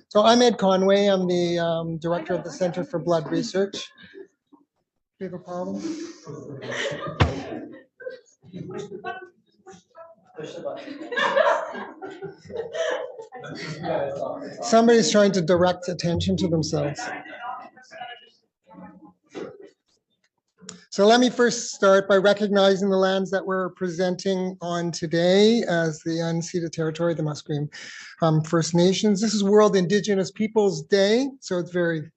So I'm Ed Conway. I'm the director of the Center for Blood Research. Do you have a problem? Somebody's trying to direct attention to themselves. So let me first start by recognizing the lands that we're presenting on today as the unceded territory, the Musqueam First Nations. This is World Indigenous Peoples Day, so it's very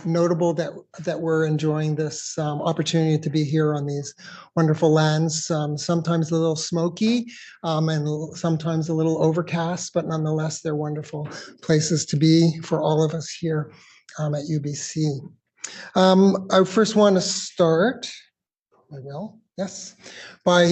notable that we're enjoying this opportunity to be here on these wonderful lands. Sometimes a little smoky and sometimes a little overcast, but nonetheless, they're wonderful places to be for all of us here at UBC. I first want to start, by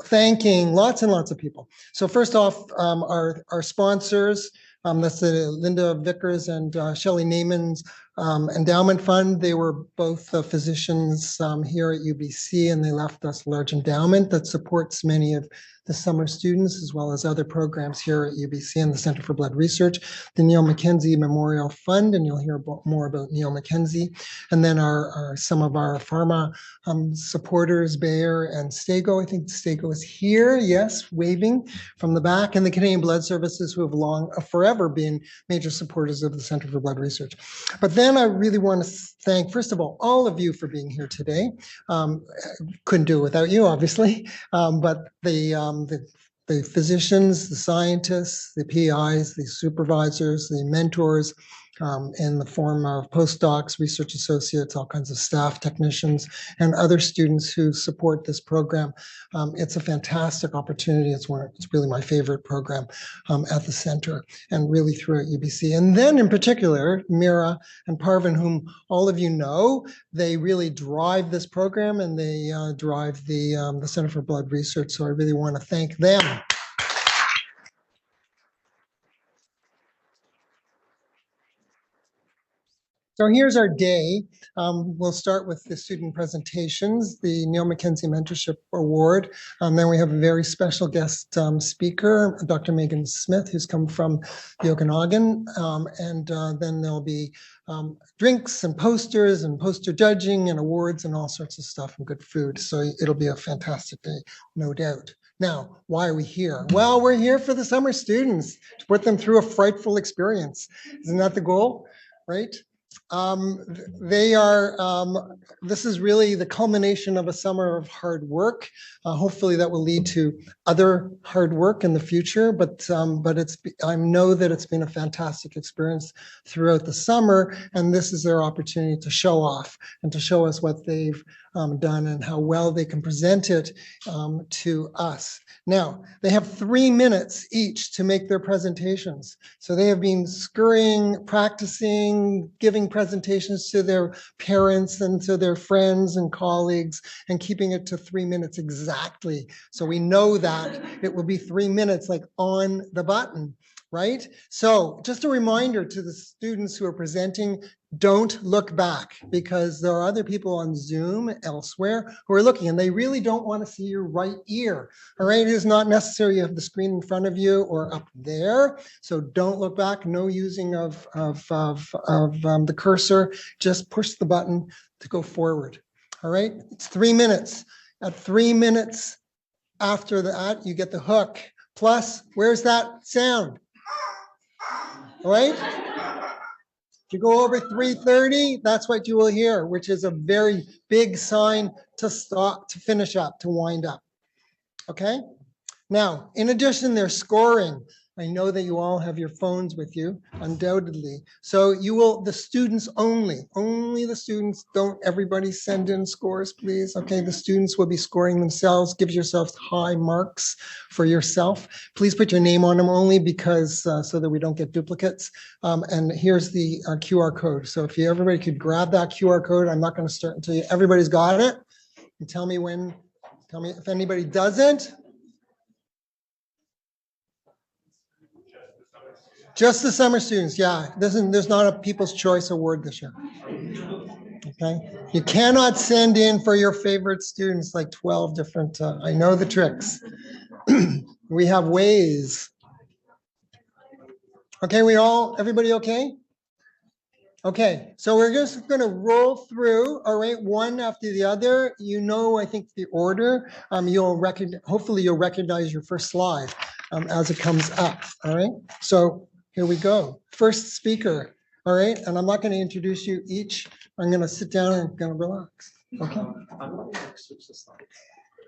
thanking lots and lots of people. So first off, our sponsors, that's the Linda Vickers and Shelley Naiman's endowment fund. They were both physicians here at UBC, and they left us a large endowment that supports many of the summer students, as well as other programs here at UBC and the Center for Blood Research, the Neil Mackenzie Memorial Fund, and you'll hear more about Neil Mackenzie, and then some of our pharma supporters, Bayer and Stego. I think Stego is here, yes, waving from the back, and the Canadian Blood Services, who have forever been major supporters of the Center for Blood Research. But then I really want to thank, first of all of you for being here today. Couldn't do it without you, obviously, but the physicians, the scientists, the PIs, the supervisors, the mentors, in the form of postdocs, research associates, all kinds of staff, technicians, and other students who support this program. It's a fantastic opportunity. It's really my favorite program at the center and really throughout UBC. And then in particular, Mira and Parvin, whom all of you know, they really drive this program and they drive the Center for Blood Research. So I really want to thank them. So here's our day. We'll start with the student presentations, the Neil Mackenzie Mentorship Award. Then we have a very special guest speaker, Dr. Megan Smith, who's come from the Okanagan. And then there'll be drinks and posters and poster judging and awards and all sorts of stuff and good food. So it'll be a fantastic day, no doubt. Now, why are we here? Well, we're here for the summer students, to put them through a frightful experience. Isn't that the goal, right? This is really the culmination of a summer of hard work. Hopefully that will lead to other hard work in the future, but I know that it's been a fantastic experience throughout the summer, and this is their opportunity to show off and to show us what they've done and how well they can present it to us. Now, they have 3 minutes each to make their presentations. So they have been scurrying, practicing, giving presentations to their parents and to their friends and colleagues and keeping it to 3 minutes exactly. So we know that it will be 3 minutes, like on the button, right? So just a reminder to the students who are presenting, don't look back, because there are other people on Zoom elsewhere who are looking, and they really don't want to see your right ear. All right, it is not necessary you have the screen in front of you or up there, so don't look back. No using of the cursor. Just push the button to go forward. All right, it's 3 minutes. At 3 minutes after that, you get the hook. Plus, where's that sound? All right. If you go over 3:30, that's what you will hear, which is a very big sign to stop, to finish up, to wind up. Okay? Now, in addition, they're scoring. I know that you all have your phones with you, undoubtedly. So the students only the students, don't everybody send in scores, please. Okay, the students will be scoring themselves. Give yourselves high marks for yourself. Please put your name on them only because so that we don't get duplicates. And here's the QR code. So if everybody could grab that QR code, I'm not going to start until everybody's got it. And tell me if anybody doesn't. Just the summer students, yeah. There's not a People's Choice Award this year. Okay, you cannot send in for your favorite students like 12 different. I know the tricks. We have ways. Okay, everybody okay? Okay, so we're just going to roll through, all right, one after the other. You know, I think the order. Hopefully you'll recognize your first slide as it comes up. All right, so here we go. First speaker. All right, and I'm not going to introduce you each. I'm going to sit down and going to relax. Okay.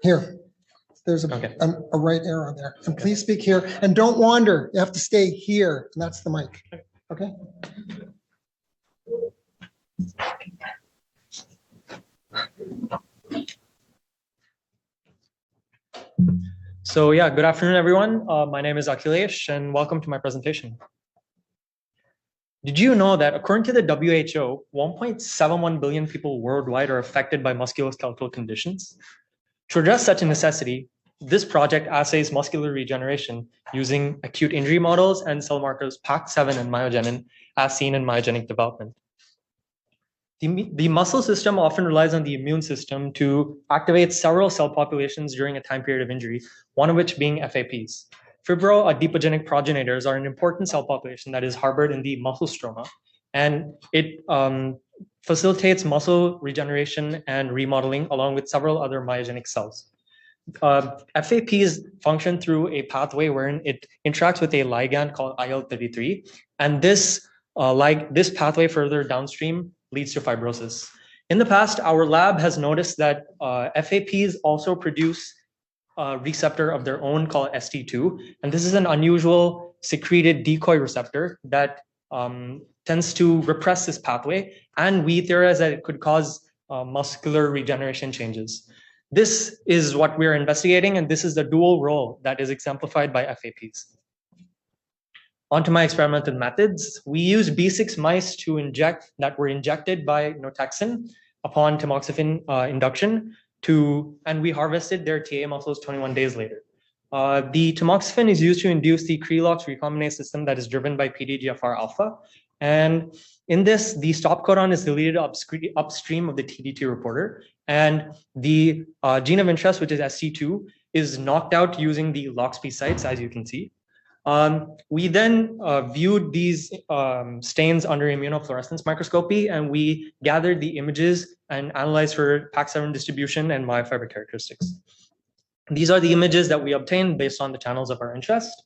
Here. There's a right arrow there. And please speak here and don't wander. You have to stay here. And that's the mic. Okay. So yeah, good afternoon, everyone. My name is Akhilesh and welcome to my presentation. Did you know that according to the WHO, 1.71 billion people worldwide are affected by musculoskeletal conditions? To address such a necessity, this project assays muscular regeneration using acute injury models and cell markers PAC7 and myogenin as seen in myogenic development. The muscle system often relies on the immune system to activate several cell populations during a time period of injury, one of which being FAPs. Fibroadipogenic progenitors are an important cell population that is harbored in the muscle stroma, and it facilitates muscle regeneration and remodeling along with several other myogenic cells. FAPs function through a pathway wherein it interacts with a ligand called IL-33, and this pathway further downstream leads to fibrosis. In the past, our lab has noticed that FAPs also produce a receptor of their own called ST2, and this is an unusual secreted decoy receptor that tends to repress this pathway, and we theorize that it could cause muscular regeneration changes. This is what we're investigating, and this is the dual role that is exemplified by FAPs. Onto my experimental methods. We use B6 mice that were injected by Notaxin upon tamoxifen induction and we harvested their TA muscles 21 days later. The tamoxifen is used to induce the Krelok's recombinase system that is driven by PDGFR alpha. And in this, the stop codon is deleted upstream of the TDT reporter. And the gene of interest, which is ST2, is knocked out using the LOXP sites, as you can see. We then viewed these stains under immunofluorescence microscopy, and we gathered the images and analyzed for PAC7 distribution and myofiber characteristics. These are the images that we obtained based on the channels of our interest.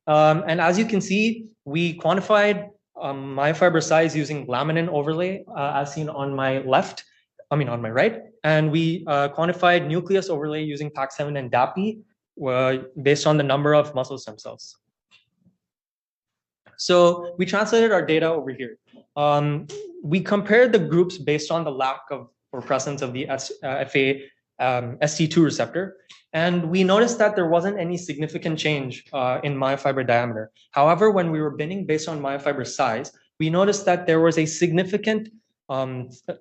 And as you can see, we quantified myofiber size using laminin overlay, as seen on my right. And we quantified nucleus overlay using PAC7 and DAPI based on the number of muscle stem cells. So we translated our data over here. We compared the groups based on the lack of or presence of the ST2 receptor. And we noticed that there wasn't any significant change in myofiber diameter. However, when we were binning based on myofiber size, we noticed that there was a significant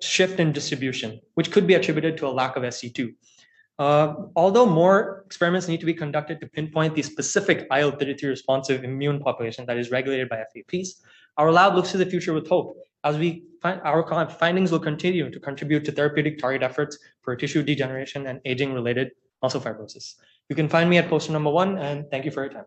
shift in distribution, which could be attributed to a lack of ST2. Although more experiments need to be conducted to pinpoint the specific IL-33 responsive immune population that is regulated by FAPs, our lab looks to the future with hope, as our findings will continue to contribute to therapeutic target efforts for tissue degeneration and aging-related muscle fibrosis. You can find me at poster number 1, and thank you for your time.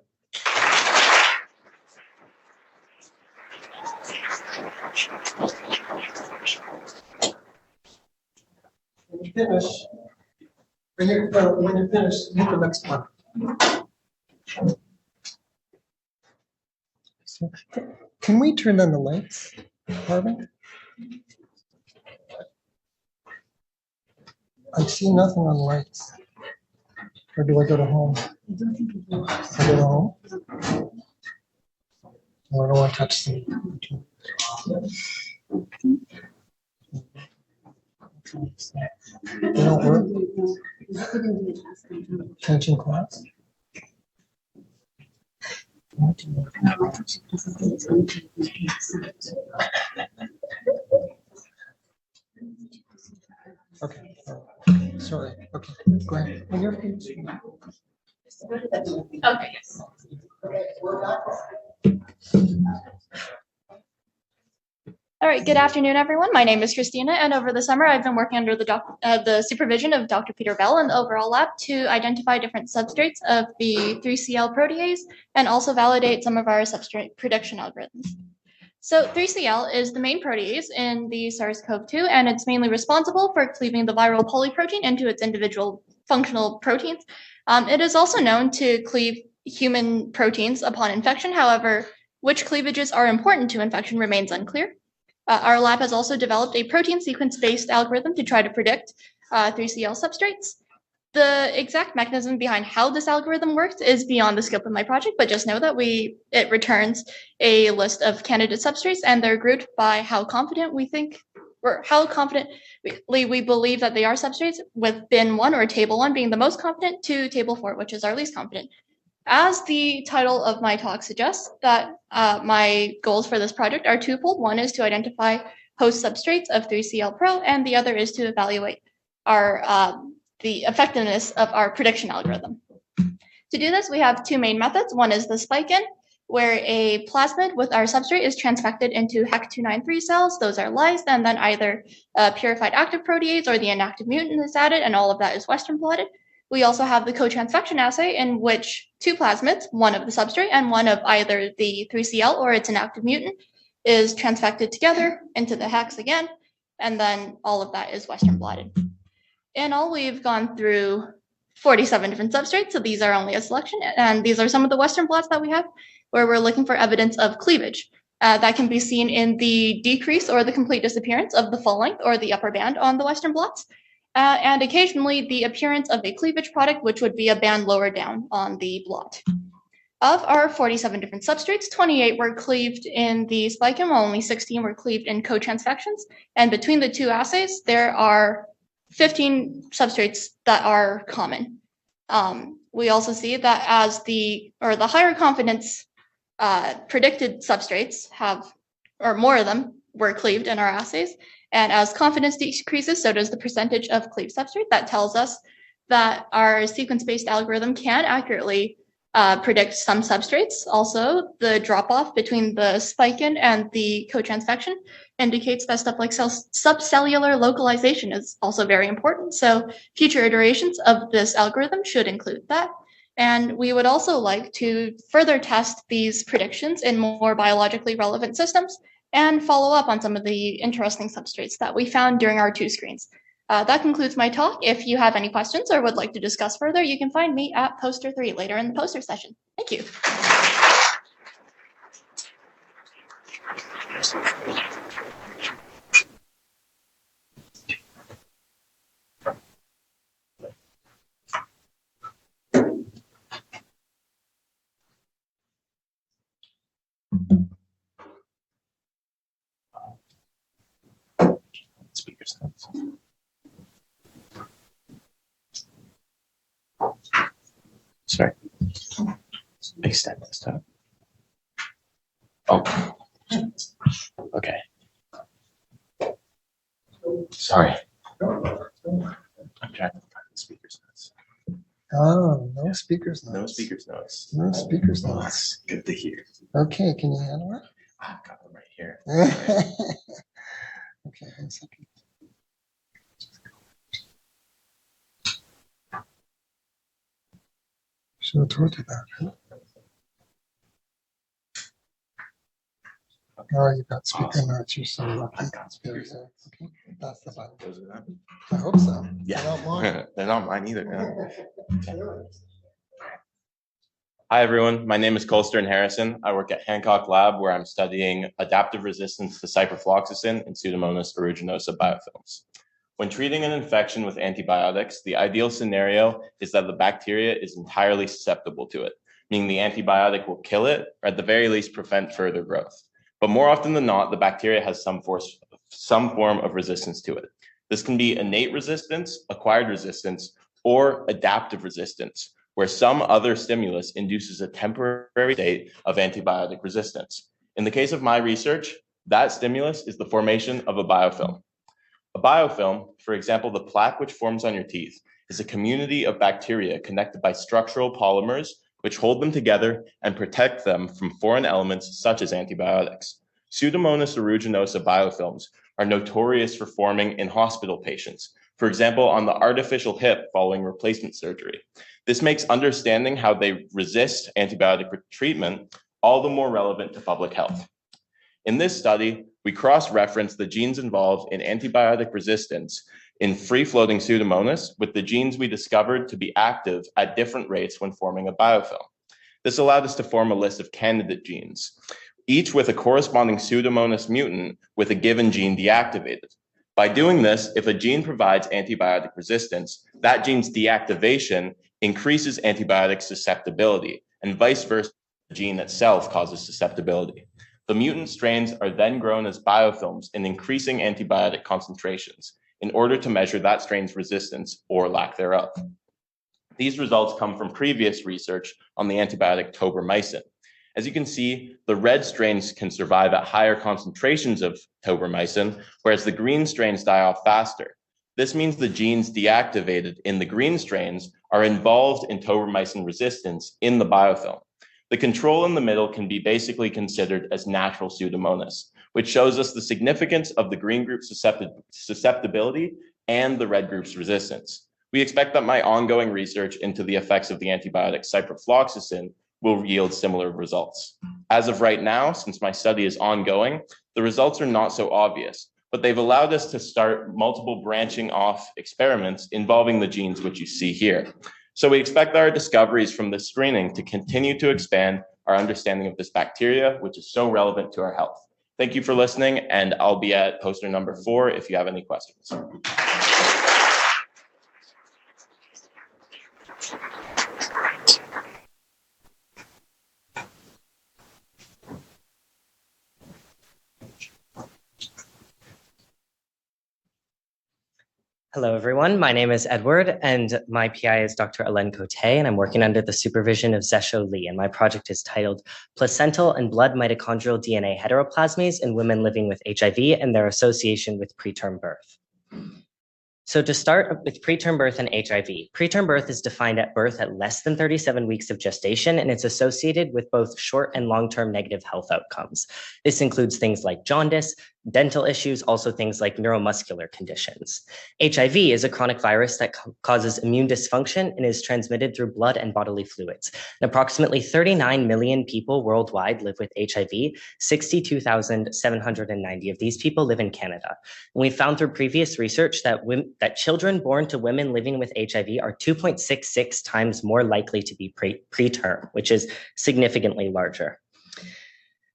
When you finish, when you finish, hit the next one. So, can we turn on the lights, Marvin? I see nothing on the lights. Or do I go to home? I go to home? Oh, I don't want to touch the. They don't work? Changing class? Okay. Sorry. Okay. Go ahead. When you're finished. Okay. Yes. Okay. We're back. All right, good afternoon, everyone. My name is Christina, and over the summer, I've been working under the supervision of Dr. Peter Bell in the overall lab to identify different substrates of the 3CL protease and also validate some of our substrate prediction algorithms. So 3CL is the main protease in the SARS-CoV-2, and it's mainly responsible for cleaving the viral polyprotein into its individual functional proteins. It is also known to cleave human proteins upon infection. However, which cleavages are important to infection remains unclear. Our lab has also developed a protein sequence-based algorithm to try to predict 3CL substrates. The exact mechanism behind how this algorithm works is beyond the scope of my project, but just know that it returns a list of candidate substrates, and they're grouped by how confident we think, or how confidently we believe that they are substrates, with bin 1 or table 1 being the most confident to table 4, which is our least confident. As the title of my talk suggests, that my goals for this project are twofold. One is to identify host substrates of 3CL Pro, and the other is to evaluate the effectiveness of our prediction algorithm. To do this, we have two main methods. One is the spike-in, where a plasmid with our substrate is transfected into HEC293 cells. Those are lysed, and then either a purified active protease or the inactive mutant is added, and all of that is Western blotted. We also have the co-transfection assay, in which two plasmids, one of the substrate and one of either the 3CL or its inactive mutant, is transfected together into the hex again, and then all of that is Western blotted. In all, we've gone through 47 different substrates, so these are only a selection, and these are some of the Western blots that we have, where we're looking for evidence of cleavage. That can be seen in the decrease or the complete disappearance of the full length or the upper band on the Western blots. And occasionally the appearance of a cleavage product, which would be a band lower down on the blot. Of our 47 different substrates, 28 were cleaved in the spike-in, while only 16 were cleaved in co-transfections. And between the two assays, there are 15 substrates that are common. We also see that as the higher confidence predicted substrates have, or more of them were cleaved in our assays. And as confidence decreases, so does the percentage of cleaved substrate. That tells us that our sequence-based algorithm can accurately predict some substrates. Also, the drop-off between the spike-in and the co-transfection indicates that stuff like subcellular localization is also very important. So future iterations of this algorithm should include that. And we would also like to further test these predictions in more biologically relevant systems and follow up on some of the interesting substrates that we found during our two screens. That concludes my talk. If you have any questions or would like to discuss further, you can find me at poster 3 later in the poster session. Thank you. Speakers notes. Sorry. Extend this time. Oh. Okay. Sorry. I'm trying to find the speakers notes. Oh, no speakers notes. No speakers notes. No speakers Oh, notes. that's good to hear. Okay, can you handle it? I've got them right here. Okay, 1 second. Should have told you that. Huh? Oh, you got speaker notes. You're so lucky. I've got speakers Okay, notes. okay. That's the button. Those are them. I hope so. Yeah. They're not mine. They're not mine either. Yeah. Hi, everyone. My name is Colster Harrison. I work at Hancock Lab, where I'm studying adaptive resistance to ciprofloxacin and Pseudomonas aeruginosa biofilms. When treating an infection with antibiotics, the ideal scenario is that the bacteria is entirely susceptible to it, meaning the antibiotic will kill it, or at the very least prevent further growth. But more often than not, the bacteria has some form of resistance to it. This can be innate resistance, acquired resistance, or adaptive resistance, where some other stimulus induces a temporary state of antibiotic resistance. In the case of my research, that stimulus is the formation of a biofilm. A biofilm, for example, the plaque which forms on your teeth, is a community of bacteria connected by structural polymers which hold them together and protect them from foreign elements such as antibiotics. Pseudomonas aeruginosa biofilms are notorious for forming in hospital patients, for example, on the artificial hip following replacement surgery. This makes understanding how they resist antibiotic treatment all the more relevant to public health. In this study, we cross-referenced the genes involved in antibiotic resistance in free-floating Pseudomonas with the genes we discovered to be active at different rates when forming a biofilm. This allowed us to form a list of candidate genes, each with a corresponding Pseudomonas mutant with a given gene deactivated. By doing this, if a gene provides antibiotic resistance, that gene's deactivation increases antibiotic susceptibility, and vice versa, the gene itself causes susceptibility. The mutant strains are then grown as biofilms in increasing antibiotic concentrations in order to measure that strain's resistance or lack thereof. These results come from previous research on the antibiotic tobramycin. As you can see, the red strains can survive at higher concentrations of tobramycin, whereas the green strains die off faster. This means the genes deactivated in the green strains are involved in tobramycin resistance in the biofilm. The control in the middle can be basically considered as natural Pseudomonas, which shows us the significance of the green group's susceptibility and the red group's resistance. We expect that my ongoing research into the effects of the antibiotic ciprofloxacin will yield similar results. As of right now, since my study is ongoing, the results are not so obvious, but they've allowed us to start multiple branching off experiments involving the genes which you see here. So we expect our discoveries from this screening to continue to expand our understanding of this bacteria, which is so relevant to our health. Thank you for listening, and I'll be at poster number 4 if you have any questions. Hello, everyone. My name is Edward, and my PI is Dr. Alen Cote, and I'm working under the supervision of Zesho Lee, and my project is titled Placental and Blood Mitochondrial DNA Heteroplasmies in Women Living with HIV and Their Association with Preterm Birth. So to start with preterm birth and HIV, preterm birth is defined at birth at less than 37 weeks of gestation, and it's associated with both short and long-term negative health outcomes. This includes things like jaundice, dental issues, also things like neuromuscular conditions. HIV is a chronic virus that causes immune dysfunction and is transmitted through blood and bodily fluids. And approximately 39 million people worldwide live with HIV. 62,790 of these people live in Canada. And we found through previous research that children born to women living with HIV are 2.66 times more likely to be preterm, which is significantly larger.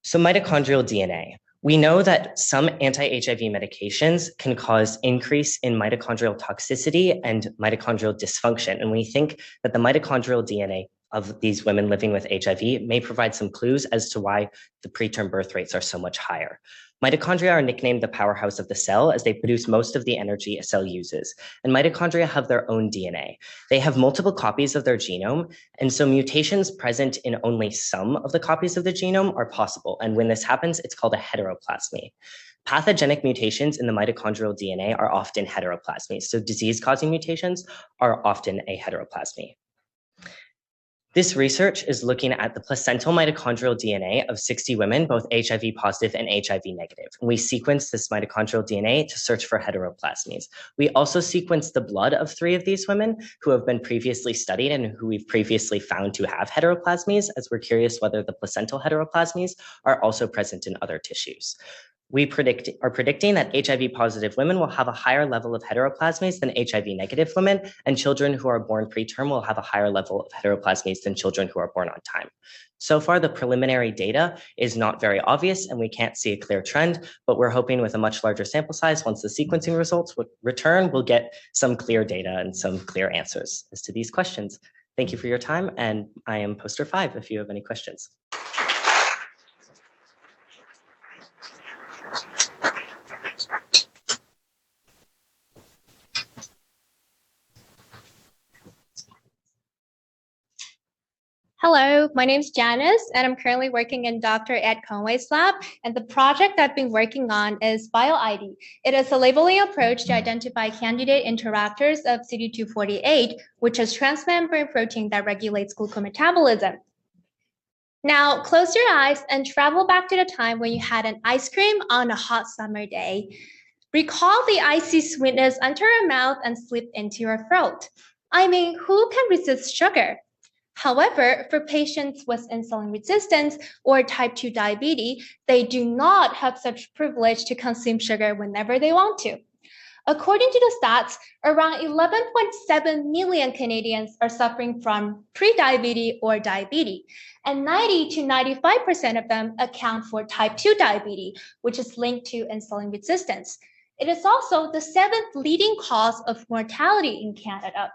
So mitochondrial DNA. We know that some anti-HIV medications can cause increase in mitochondrial toxicity and mitochondrial dysfunction. And we think that the mitochondrial DNA of these women living with HIV may provide some clues as to why the preterm birth rates are so much higher. Mitochondria are nicknamed the powerhouse of the cell as they produce most of the energy a cell uses. And mitochondria have their own DNA. They have multiple copies of their genome, and so mutations present in only some of the copies of the genome are possible. And when this happens, it's called a heteroplasmy. Pathogenic mutations in the mitochondrial DNA are often heteroplasmies. So disease-causing mutations are often a heteroplasmy. This research is looking at the placental mitochondrial DNA of 60 women, both HIV positive and HIV negative. We sequenced this mitochondrial DNA to search for heteroplasmies. We also sequenced the blood of 3 of these women who have been previously studied and who we've previously found to have heteroplasmies, as we're curious whether the placental heteroplasmies are also present in other tissues. We are predicting that HIV positive women will have a higher level of heteroplasmies than HIV negative women, and children who are born preterm will have a higher level of heteroplasmies than children who are born on time. So far, the preliminary data is not very obvious and we can't see a clear trend, but we're hoping with a much larger sample size, once the sequencing results return, we'll get some clear data and some clear answers as to these questions. Thank you for your time, and I am poster 5 if you have any questions. Hello, my name is Janice, and I'm currently working in Dr. Ed Conway's lab. And the project I've been working on is BioID. It is a labeling approach to identify candidate interactors of CD248, which is transmembrane protein that regulates glucometabolism. Now, close your eyes and travel back to the time when you had an ice cream on a hot summer day. Recall the icy sweetness under your mouth and slip into your throat. I mean, who can resist sugar? However, for patients with insulin resistance or type 2 diabetes, they do not have such privilege to consume sugar whenever they want to. According to the stats, around 11.7 million Canadians are suffering from prediabetes or diabetes, and 90 to 95% of them account for type 2 diabetes, which is linked to insulin resistance. It is also the 7th leading cause of mortality in Canada.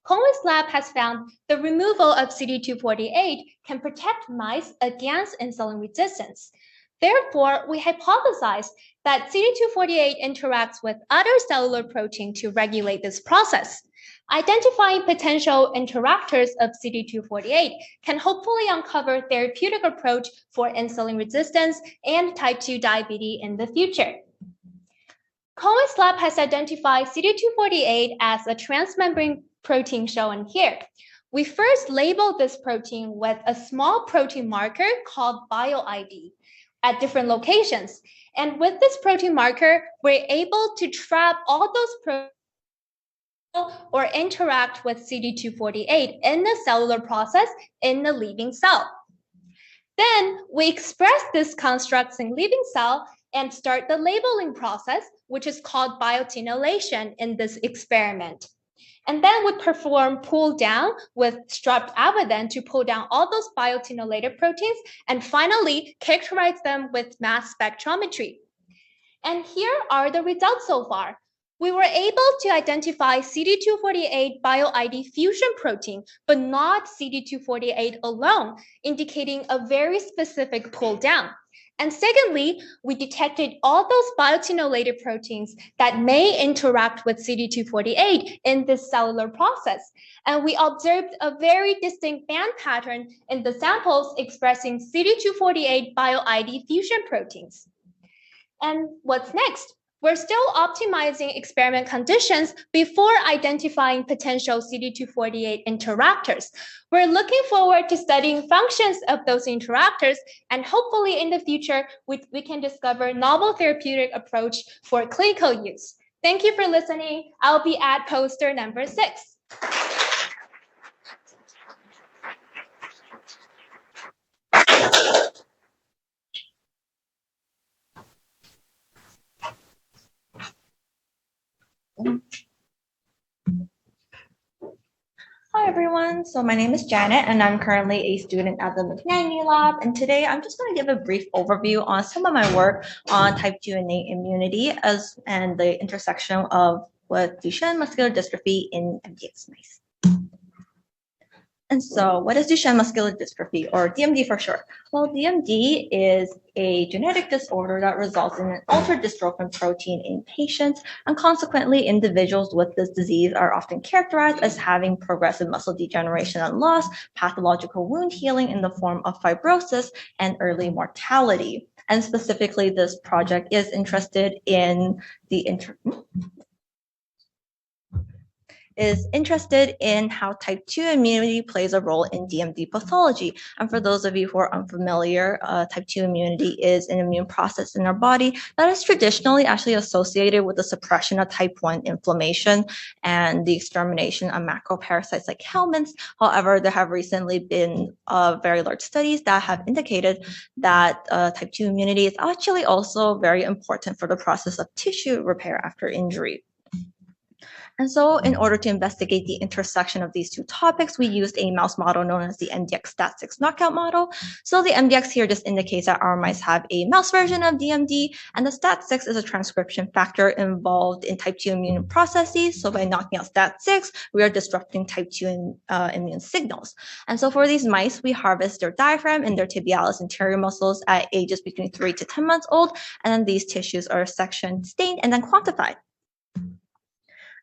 Conway's lab has found the removal of CD248 can protect mice against insulin resistance. Therefore, we hypothesized that CD248 interacts with other cellular proteins to regulate this process. Identifying potential interactors of CD248 can hopefully uncover therapeutic approach for insulin resistance and type 2 diabetes in the future. Conway's lab has identified CD248 as a transmembrane protein shown here. We first labeled this protein with a small protein marker called BioID at different locations. And with this protein marker, we're able to trap all those proteins or interact with CD248 in the cellular process in the living cell. Then we express these constructs in living cell and start the labeling process, which is called biotinylation in this experiment. And then we perform pull down with strapped abadan to pull down all those biotinylated proteins and finally characterize them with mass spectrometry. And here are the results so far. We were able to identify CD248 BioID fusion protein, but not CD248 alone, indicating a very specific pull down. And secondly, we detected all those biotinylated proteins that may interact with CD248 in this cellular process. And we observed a very distinct band pattern in the samples expressing CD248 BioID fusion proteins. And what's next? We're still optimizing experiment conditions before identifying potential CD248 interactors. We're looking forward to studying functions of those interactors, and hopefully in the future, we can discover novel therapeutic approach for clinical use. Thank you for listening. I'll be at poster number 6. Hi everyone, so my name is Janet and I'm currently a student at the McNaney Lab, and today I'm just going to give a brief overview on some of my work on type 2 innate immunity and the intersection of with Duchenne muscular dystrophy in MDX mice. And so what is Duchenne muscular dystrophy, or DMD for short? Well, DMD is a genetic disorder that results in an altered dystrophin protein in patients, and consequently, individuals with this disease are often characterized as having progressive muscle degeneration and loss, pathological wound healing in the form of fibrosis, and early mortality. And specifically, this project is interested in how type 2 immunity plays a role in DMD pathology. And for those of you who are unfamiliar, type 2 immunity is an immune process in our body that is traditionally actually associated with the suppression of type 1 inflammation and the extermination of macroparasites like helminths. However, there have recently been very large studies that have indicated that type 2 immunity is actually also very important for the process of tissue repair after injury. And so in order to investigate the intersection of these two topics, we used a mouse model known as the MDX STAT6 knockout model. So the MDX here just indicates that our mice have a mouse version of DMD, and the STAT6 is a transcription factor involved in type 2 immune processes. So by knocking out STAT6, we are disrupting type 2 immune signals. And so for these mice, we harvest their diaphragm and their tibialis anterior muscles at ages between 3 to 10 months old. And then these tissues are sectioned, stained, and then quantified.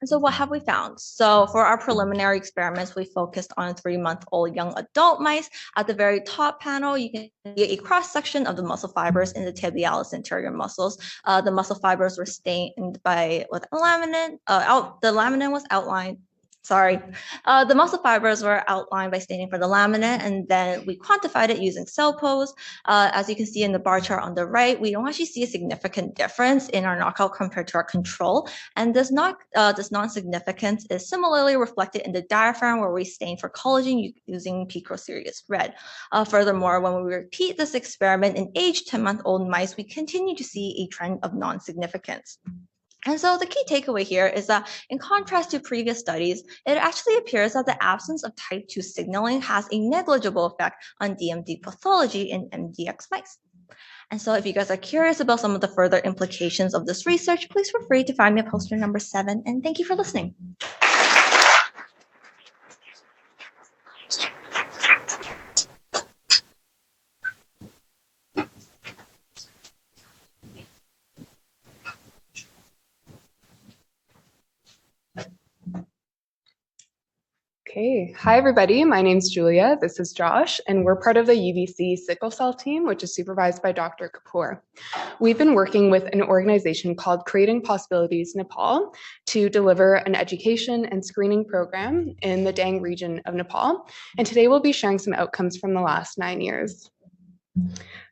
And so what have we found? So for our preliminary experiments, we focused on 3-month-old young adult mice. At the very top panel, you can see a cross-section of the muscle fibers in the tibialis anterior muscles. The muscle fibers were stained with laminin. The laminin was outlined Sorry. The muscle fibers were outlined by staining for the lamina, and then we quantified it using cell pose. As you can see in the bar chart on the right, we don't actually see a significant difference in our knockout compared to our control. And this non-significance is similarly reflected in the diaphragm, where we stain for collagen using picroserious red. Furthermore, when we repeat this experiment in age 10-month-old mice, we continue to see a trend of non-significance. And so the key takeaway here is that in contrast to previous studies, it actually appears that the absence of type 2 signaling has a negligible effect on DMD pathology in MDX mice. And so if you guys are curious about some of the further implications of this research, please feel free to find me at poster number 7. And thank you for listening. Okay, hi everybody, my name's Julia, this is Josh, and we're part of the UBC sickle cell team, which is supervised by Dr. Kapoor. We've been working with an organization called Creating Possibilities Nepal to deliver an education and screening program in the Dang region of Nepal, and today we'll be sharing some outcomes from the last 9 years.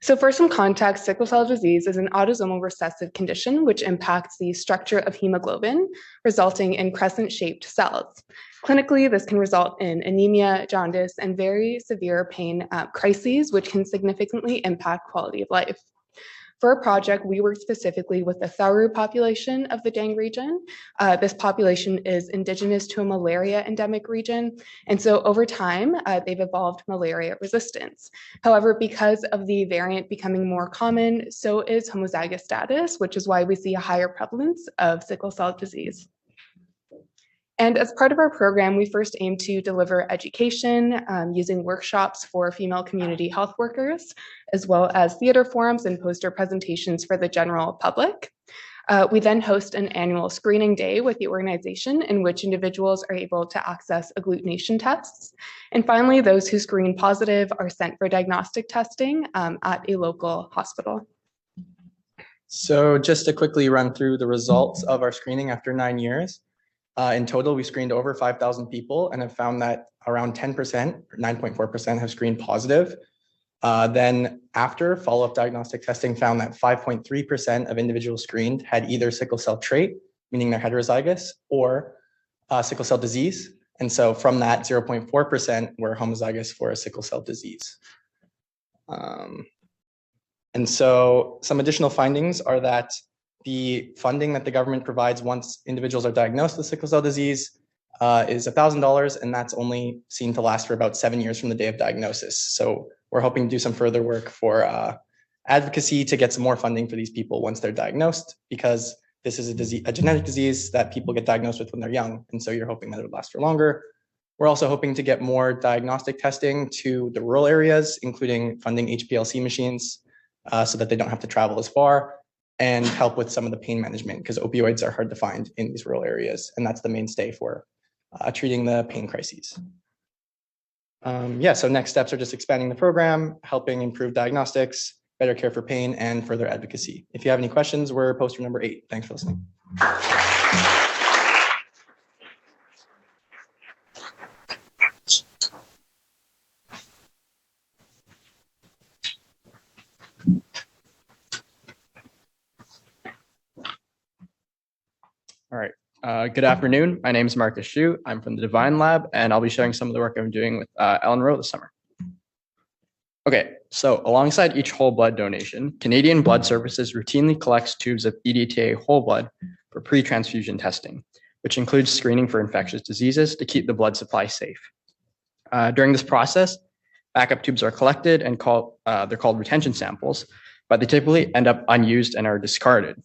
So for some context, sickle cell disease is an autosomal recessive condition which impacts the structure of hemoglobin, resulting in crescent-shaped cells. Clinically, this can result in anemia, jaundice, and very severe pain crises, which can significantly impact quality of life. For our project, we worked specifically with the Tharu population of the Dang region. This population is indigenous to a malaria endemic region, and so over time, they've evolved malaria resistance. However, because of the variant becoming more common, so is homozygous status, which is why we see a higher prevalence of sickle cell disease. And as part of our program, we first aim to deliver education using workshops for female community health workers, as well as theater forums and poster presentations for the general public. We then host an annual screening day with the organization in which individuals are able to access agglutination tests. And finally, those who screen positive are sent for diagnostic testing at a local hospital. So just to quickly run through the results of our screening after 9 years. In total, we screened over 5,000 people and have found that around 10%, or 9.4%, have screened positive. Then after follow-up diagnostic testing found that 5.3% of individuals screened had either sickle cell trait, meaning they're heterozygous, or sickle cell disease. And so from that, 0.4% were homozygous for a sickle cell disease. And so some additional findings are that the funding that the government provides once individuals are diagnosed with sickle cell disease is $1,000, and that's only seen to last for about 7 years from the day of diagnosis. So we're hoping to do some further work for advocacy to get some more funding for these people once they're diagnosed, because this is a genetic disease that people get diagnosed with when they're young, and so you're hoping that it would last for longer. We're also hoping to get more diagnostic testing to the rural areas, including funding HPLC machines so that they don't have to travel as far, and help with some of the pain management, because opioids are hard to find in these rural areas, and that's the mainstay for treating the pain crises. So next steps are just expanding the program, helping improve diagnostics, better care for pain, and further advocacy. If you have any questions, we're poster number 8. Thanks for listening. All right. Good afternoon. My name is Marcus Xu. I'm from the Divine Lab, and I'll be sharing some of the work I'm doing with Ellen Rowe this summer. Okay, so alongside each whole blood donation, Canadian Blood Services routinely collects tubes of EDTA whole blood for pre-transfusion testing, which includes screening for infectious diseases to keep the blood supply safe. During this process, backup tubes are collected and they're called retention samples, but they typically end up unused and are discarded.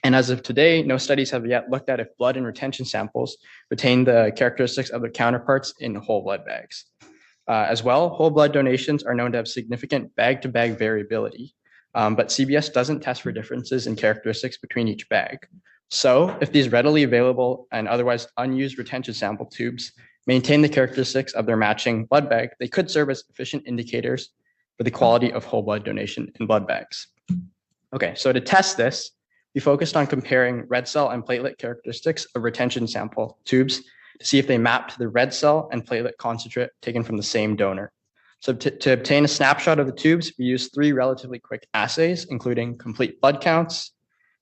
And as of today, no studies have yet looked at if blood in retention samples retain the characteristics of their counterparts in whole blood bags. As well, whole blood donations are known to have significant bag-to-bag variability, but CBS doesn't test for differences in characteristics between each bag. So if these readily available and otherwise unused retention sample tubes maintain the characteristics of their matching blood bag, they could serve as efficient indicators for the quality of whole blood donation in blood bags. Okay, so to test this, we focused on comparing red cell and platelet characteristics of retention sample tubes to see if they map to the red cell and platelet concentrate taken from the same donor. So to obtain a snapshot of the tubes, we used 3 relatively quick assays, including complete blood counts,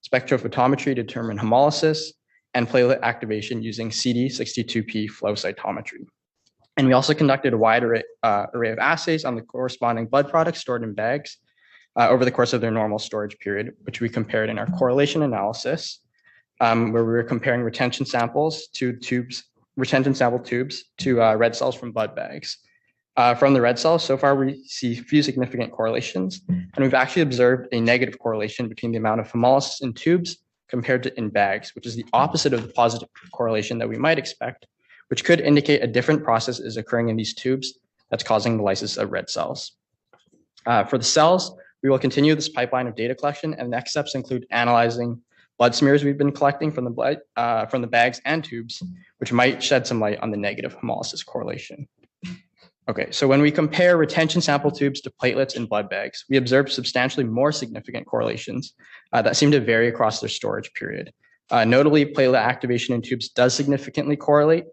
spectrophotometry to determine hemolysis, and platelet activation using CD62P flow cytometry. And we also conducted a wide array of assays on the corresponding blood products stored in bags over the course of their normal storage period, which we compared in our correlation analysis, where we were comparing retention sample tubes to red cells from blood bags. From the red cells, so far we see few significant correlations, and we've actually observed a negative correlation between the amount of hemolysis in tubes compared to in bags, which is the opposite of the positive correlation that we might expect, which could indicate a different process is occurring in these tubes that's causing the lysis of red cells. For the cells, we will continue this pipeline of data collection, and next steps include analyzing blood smears we've been collecting from the bags and tubes, which might shed some light on the negative hemolysis correlation. Okay, so when we compare retention sample tubes to platelets in blood bags, we observe substantially more significant correlations that seem to vary across their storage period. Notably, platelet activation in tubes does significantly correlate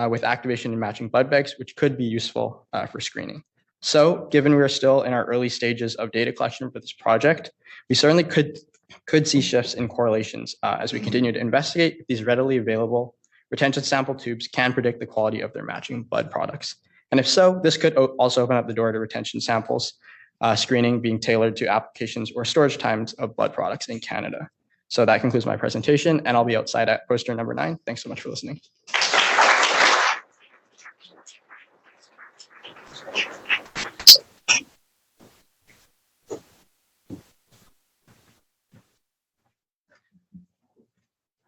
with activation in matching blood bags, which could be useful for screening. So given we are still in our early stages of data collection for this project, we certainly could see shifts in correlations as we continue to investigate if these readily available retention sample tubes can predict the quality of their matching blood products. And if so, this could also open up the door to retention samples screening being tailored to applications or storage times of blood products in Canada. So that concludes my presentation, and I'll be outside at poster number 9. Thanks so much for listening.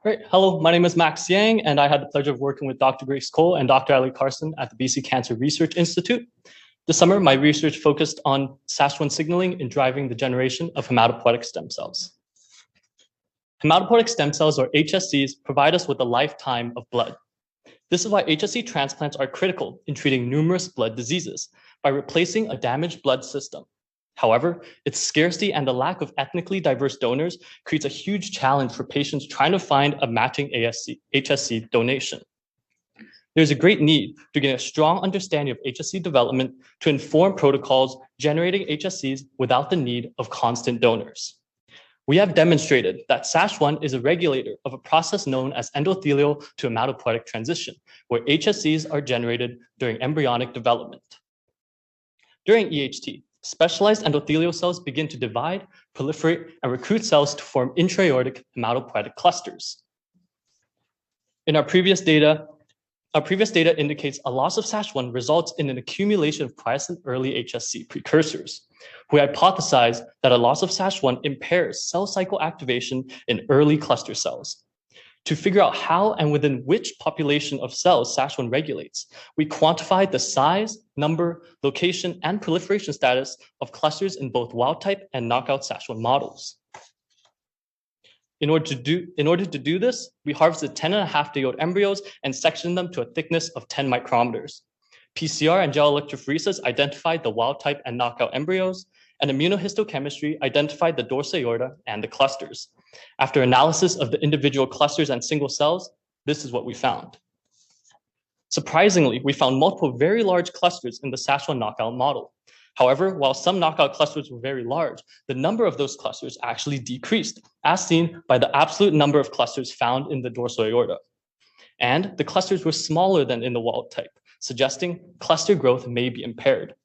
Great. Hello, my name is Max Yang, and I had the pleasure of working with Dr. Grace Cole and Dr. Ali Carson at the BC Cancer Research Institute. This summer, my research focused on SASH1 signaling in driving the generation of hematopoietic stem cells. Hematopoietic stem cells, or HSCs, provide us with a lifetime of blood. This is why HSC transplants are critical in treating numerous blood diseases by replacing a damaged blood system. However, its scarcity and the lack of ethnically diverse donors creates a huge challenge for patients trying to find a matching HSC donation. There's a great need to get a strong understanding of HSC development to inform protocols generating HSCs without the need of constant donors. We have demonstrated that SASH1 is a regulator of a process known as endothelial to hematopoietic transition, where HSCs are generated during embryonic development. During EHT, specialized endothelial cells begin to divide, proliferate, and recruit cells to form intra-aortic hematopoietic clusters. In our previous data indicates a loss of SASH1 results in an accumulation of quiescent early HSC precursors. We hypothesized that a loss of SASH1 impairs cell cycle activation in early cluster cells. To figure out how and within which population of cells SASH1 regulates, we quantified the size, number, location, and proliferation status of clusters in both wild-type and knockout SASH1 models. In order to do this, we harvested 10.5-day-old embryos and sectioned them to a thickness of 10 micrometers. PCR and gel electrophoresis identified the wild-type and knockout embryos, and immunohistochemistry identified the dorsa aorta and the clusters. After analysis of the individual clusters and single cells, this is what we found. Surprisingly, we found multiple very large clusters in the SASH1 knockout model. However, while some knockout clusters were very large, the number of those clusters actually decreased, as seen by the absolute number of clusters found in the dorsal aorta. And the clusters were smaller than in the wild type, suggesting cluster growth may be impaired.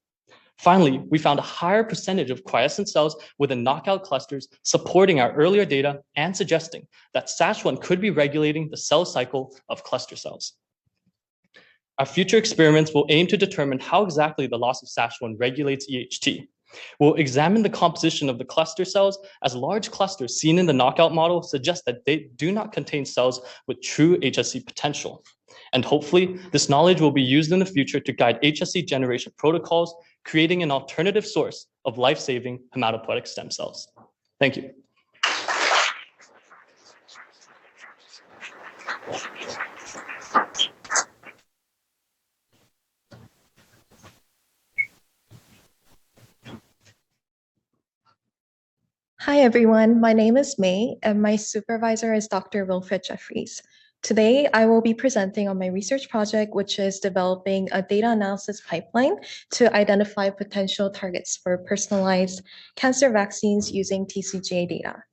Finally, we found a higher percentage of quiescent cells within knockout clusters, supporting our earlier data and suggesting that SASH1 could be regulating the cell cycle of cluster cells. Our future experiments will aim to determine how exactly the loss of SASH1 regulates EHT. We'll examine the composition of the cluster cells, as large clusters seen in the knockout model suggest that they do not contain cells with true HSC potential. And hopefully, this knowledge will be used in the future to guide HSC generation protocols, creating an alternative source of life-saving hematopoietic stem cells. Thank you. Hi, everyone. My name is May, and my supervisor is Dr. Wilfred Jeffries. Today, I will be presenting on my research project, which is developing a data analysis pipeline to identify potential targets for personalized cancer vaccines using TCGA data.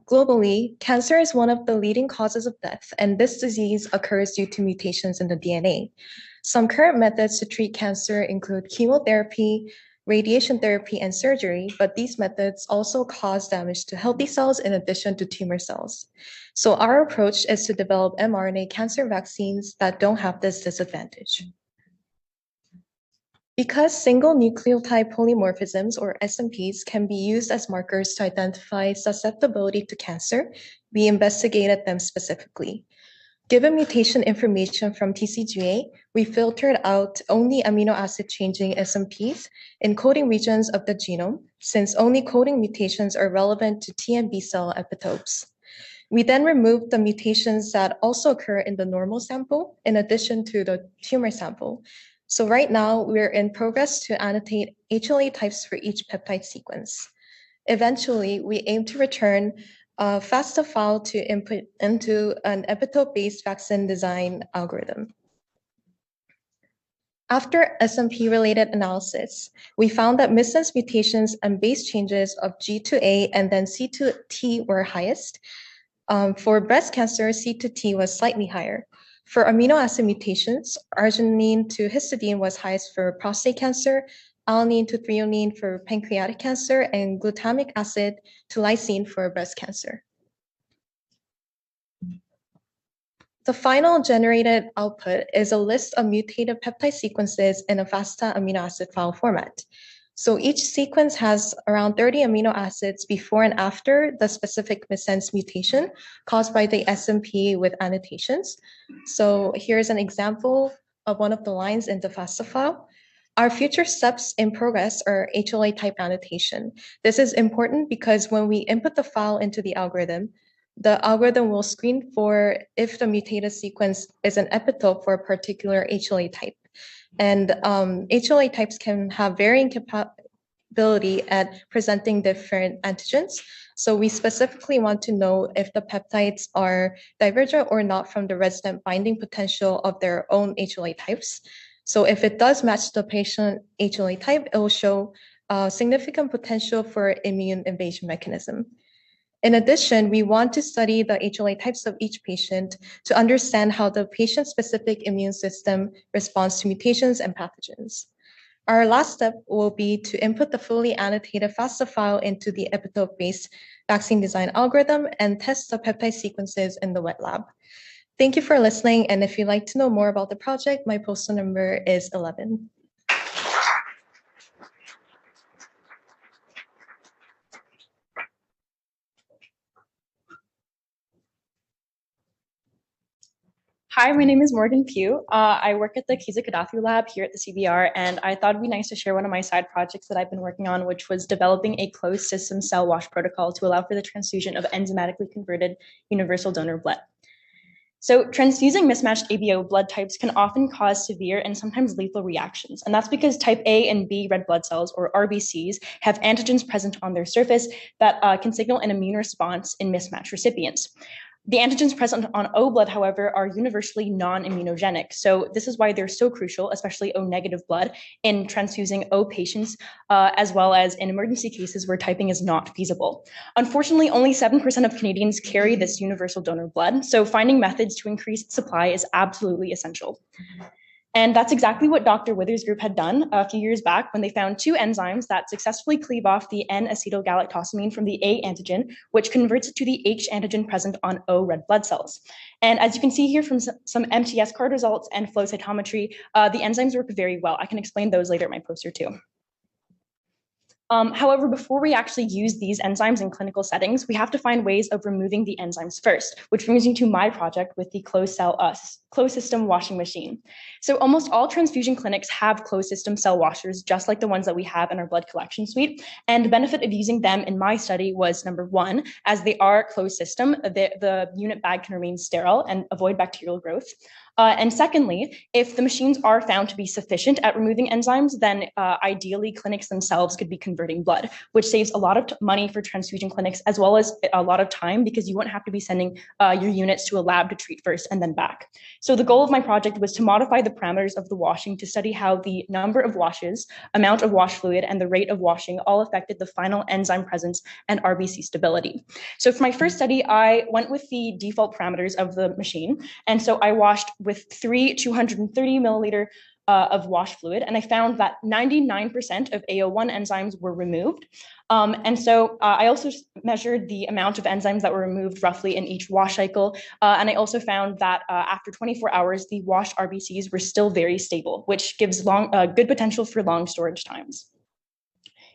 Globally, cancer is one of the leading causes of death, and this disease occurs due to mutations in the DNA. Some current methods to treat cancer include chemotherapy, radiation therapy, and surgery, but these methods also cause damage to healthy cells in addition to tumor cells. So our approach is to develop mRNA cancer vaccines that don't have this disadvantage. Because single nucleotide polymorphisms, or SNPs, can be used as markers to identify susceptibility to cancer, we investigated them specifically. Given mutation information from TCGA, we filtered out only amino acid changing SNPs in coding regions of the genome, since only coding mutations are relevant to T and B cell epitopes. We then removed the mutations that also occur in the normal sample, in addition to the tumor sample. So right now, we're in progress to annotate HLA types for each peptide sequence. Eventually, we aim to return a FASTA file to input into an epitope-based vaccine design algorithm. After SNP-related analysis, we found that missense mutations and base changes of G to A and then C to T were highest. For breast cancer, C to T was slightly higher. For amino acid mutations, arginine to histidine was highest for prostate cancer, alanine to threonine for pancreatic cancer, and glutamic acid to lysine for breast cancer. The final generated output is a list of mutated peptide sequences in a FASTA amino acid file format. So each sequence has around 30 amino acids before and after the specific missense mutation caused by the SNP with annotations. So here's an example of one of the lines in the FASTA file. Our future steps in progress are HLA type annotation. This is important because when we input the file into the algorithm will screen for if the mutated sequence is an epitope for a particular HLA type. And HLA types can have varying capability at presenting different antigens. So we specifically want to know if the peptides are divergent or not from the resident binding potential of their own HLA types. So if it does match the patient HLA type, it will show significant potential for immune evasion mechanism. In addition, we want to study the HLA types of each patient to understand how the patient-specific immune system responds to mutations and pathogens. Our last step will be to input the fully annotated FASTA file into the epitope-based vaccine design algorithm and test the peptide sequences in the wet lab. Thank you for listening, and if you'd like to know more about the project, my postal number is 11. Hi, my name is Morgan Pugh. I work at the Kizikadafu lab here at the CBR, and I thought it'd be nice to share one of my side projects that I've been working on, which was developing a closed system cell wash protocol to allow for the transfusion of enzymatically converted universal donor blood. So transfusing mismatched ABO blood types can often cause severe and sometimes lethal reactions. And that's because type A and B red blood cells, or RBCs, have antigens present on their surface that can signal an immune response in mismatched recipients. The antigens present on O blood, however, are universally non-immunogenic. So this is why they're so crucial, especially O negative blood, in transfusing O patients, as well as in emergency cases where typing is not feasible. Unfortunately, only 7% of Canadians carry this universal donor blood. So finding methods to increase its supply is absolutely essential. And that's exactly what Dr. Withers' group had done a few years back when they found two enzymes that successfully cleave off the N-acetylgalactosamine from the A antigen, which converts it to the H antigen present on O red blood cells. And as you can see here from some MTS card results and flow cytometry, the enzymes work very well. I can explain those later in my poster too. However, before we actually use these enzymes in clinical settings, we have to find ways of removing the enzymes first, which brings me to my project with the closed system washing machine. So almost all transfusion clinics have closed system cell washers, just like the ones that we have in our blood collection suite. And the benefit of using them in my study was, number one, as they are closed system, the unit bag can remain sterile and avoid bacterial growth. And secondly, if the machines are found to be sufficient at removing enzymes, then ideally clinics themselves could be converting blood, which saves a lot of money for transfusion clinics, as well as a lot of time, because you won't have to be sending your units to a lab to treat first and then back. So the goal of my project was to modify the parameters of the washing to study how the number of washes, amount of wash fluid, and the rate of washing all affected the final enzyme presence and RBC stability. So for my first study, I went with the default parameters of the machine. And so I washed with 230 milliliter of wash fluid, and I found that 99% of AO1 enzymes were removed. And so I also measured the amount of enzymes that were removed roughly in each wash cycle. And I also found that after 24 hours, the washed RBCs were still very stable, which gives good potential for long storage times.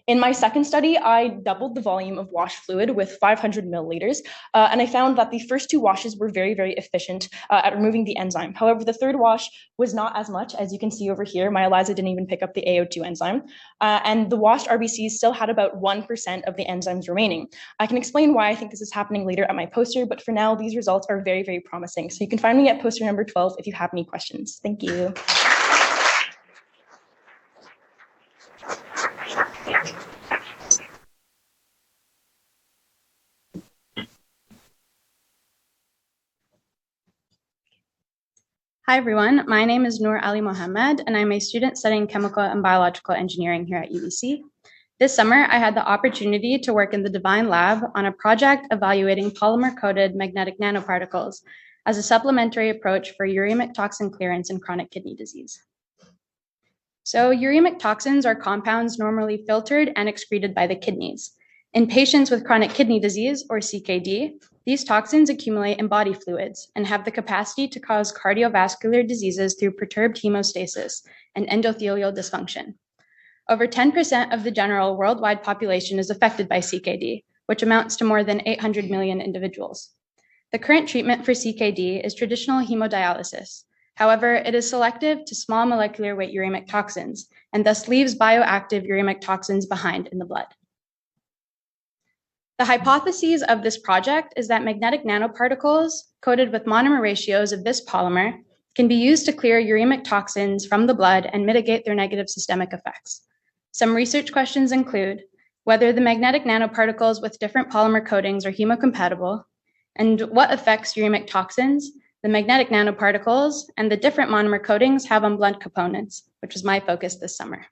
In my second study, I doubled the volume of wash fluid with 500 milliliters, and I found that the first two washes were very, very efficient at removing the enzyme. However, the third wash was not as much. As you can see over here, my ELISA didn't even pick up the AO2 enzyme, and the washed RBCs still had about 1% of the enzymes remaining. I can explain why I think this is happening later at my poster, but for now, these results are very, very promising. So you can find me at poster number 12 if you have any questions. Thank you. Hi everyone, my name is Noor Ali Mohammed, and I'm a student studying chemical and biological engineering here at UBC. This summer, I had the opportunity to work in the Divine Lab on a project evaluating polymer-coated magnetic nanoparticles as a supplementary approach for uremic toxin clearance in chronic kidney disease. So uremic toxins are compounds normally filtered and excreted by the kidneys. In patients with chronic kidney disease, or CKD, these toxins accumulate in body fluids and have the capacity to cause cardiovascular diseases through perturbed hemostasis and endothelial dysfunction. Over 10% of the general worldwide population is affected by CKD, which amounts to more than 800 million individuals. The current treatment for CKD is traditional hemodialysis. However, it is selective to small molecular weight uremic toxins and thus leaves bioactive uremic toxins behind in the blood. The hypothesis of this project is that magnetic nanoparticles coated with monomer ratios of this polymer can be used to clear uremic toxins from the blood and mitigate their negative systemic effects. Some research questions include whether the magnetic nanoparticles with different polymer coatings are hemocompatible, and what effects uremic toxins, the magnetic nanoparticles, and the different monomer coatings have on blood components, which was my focus this summer.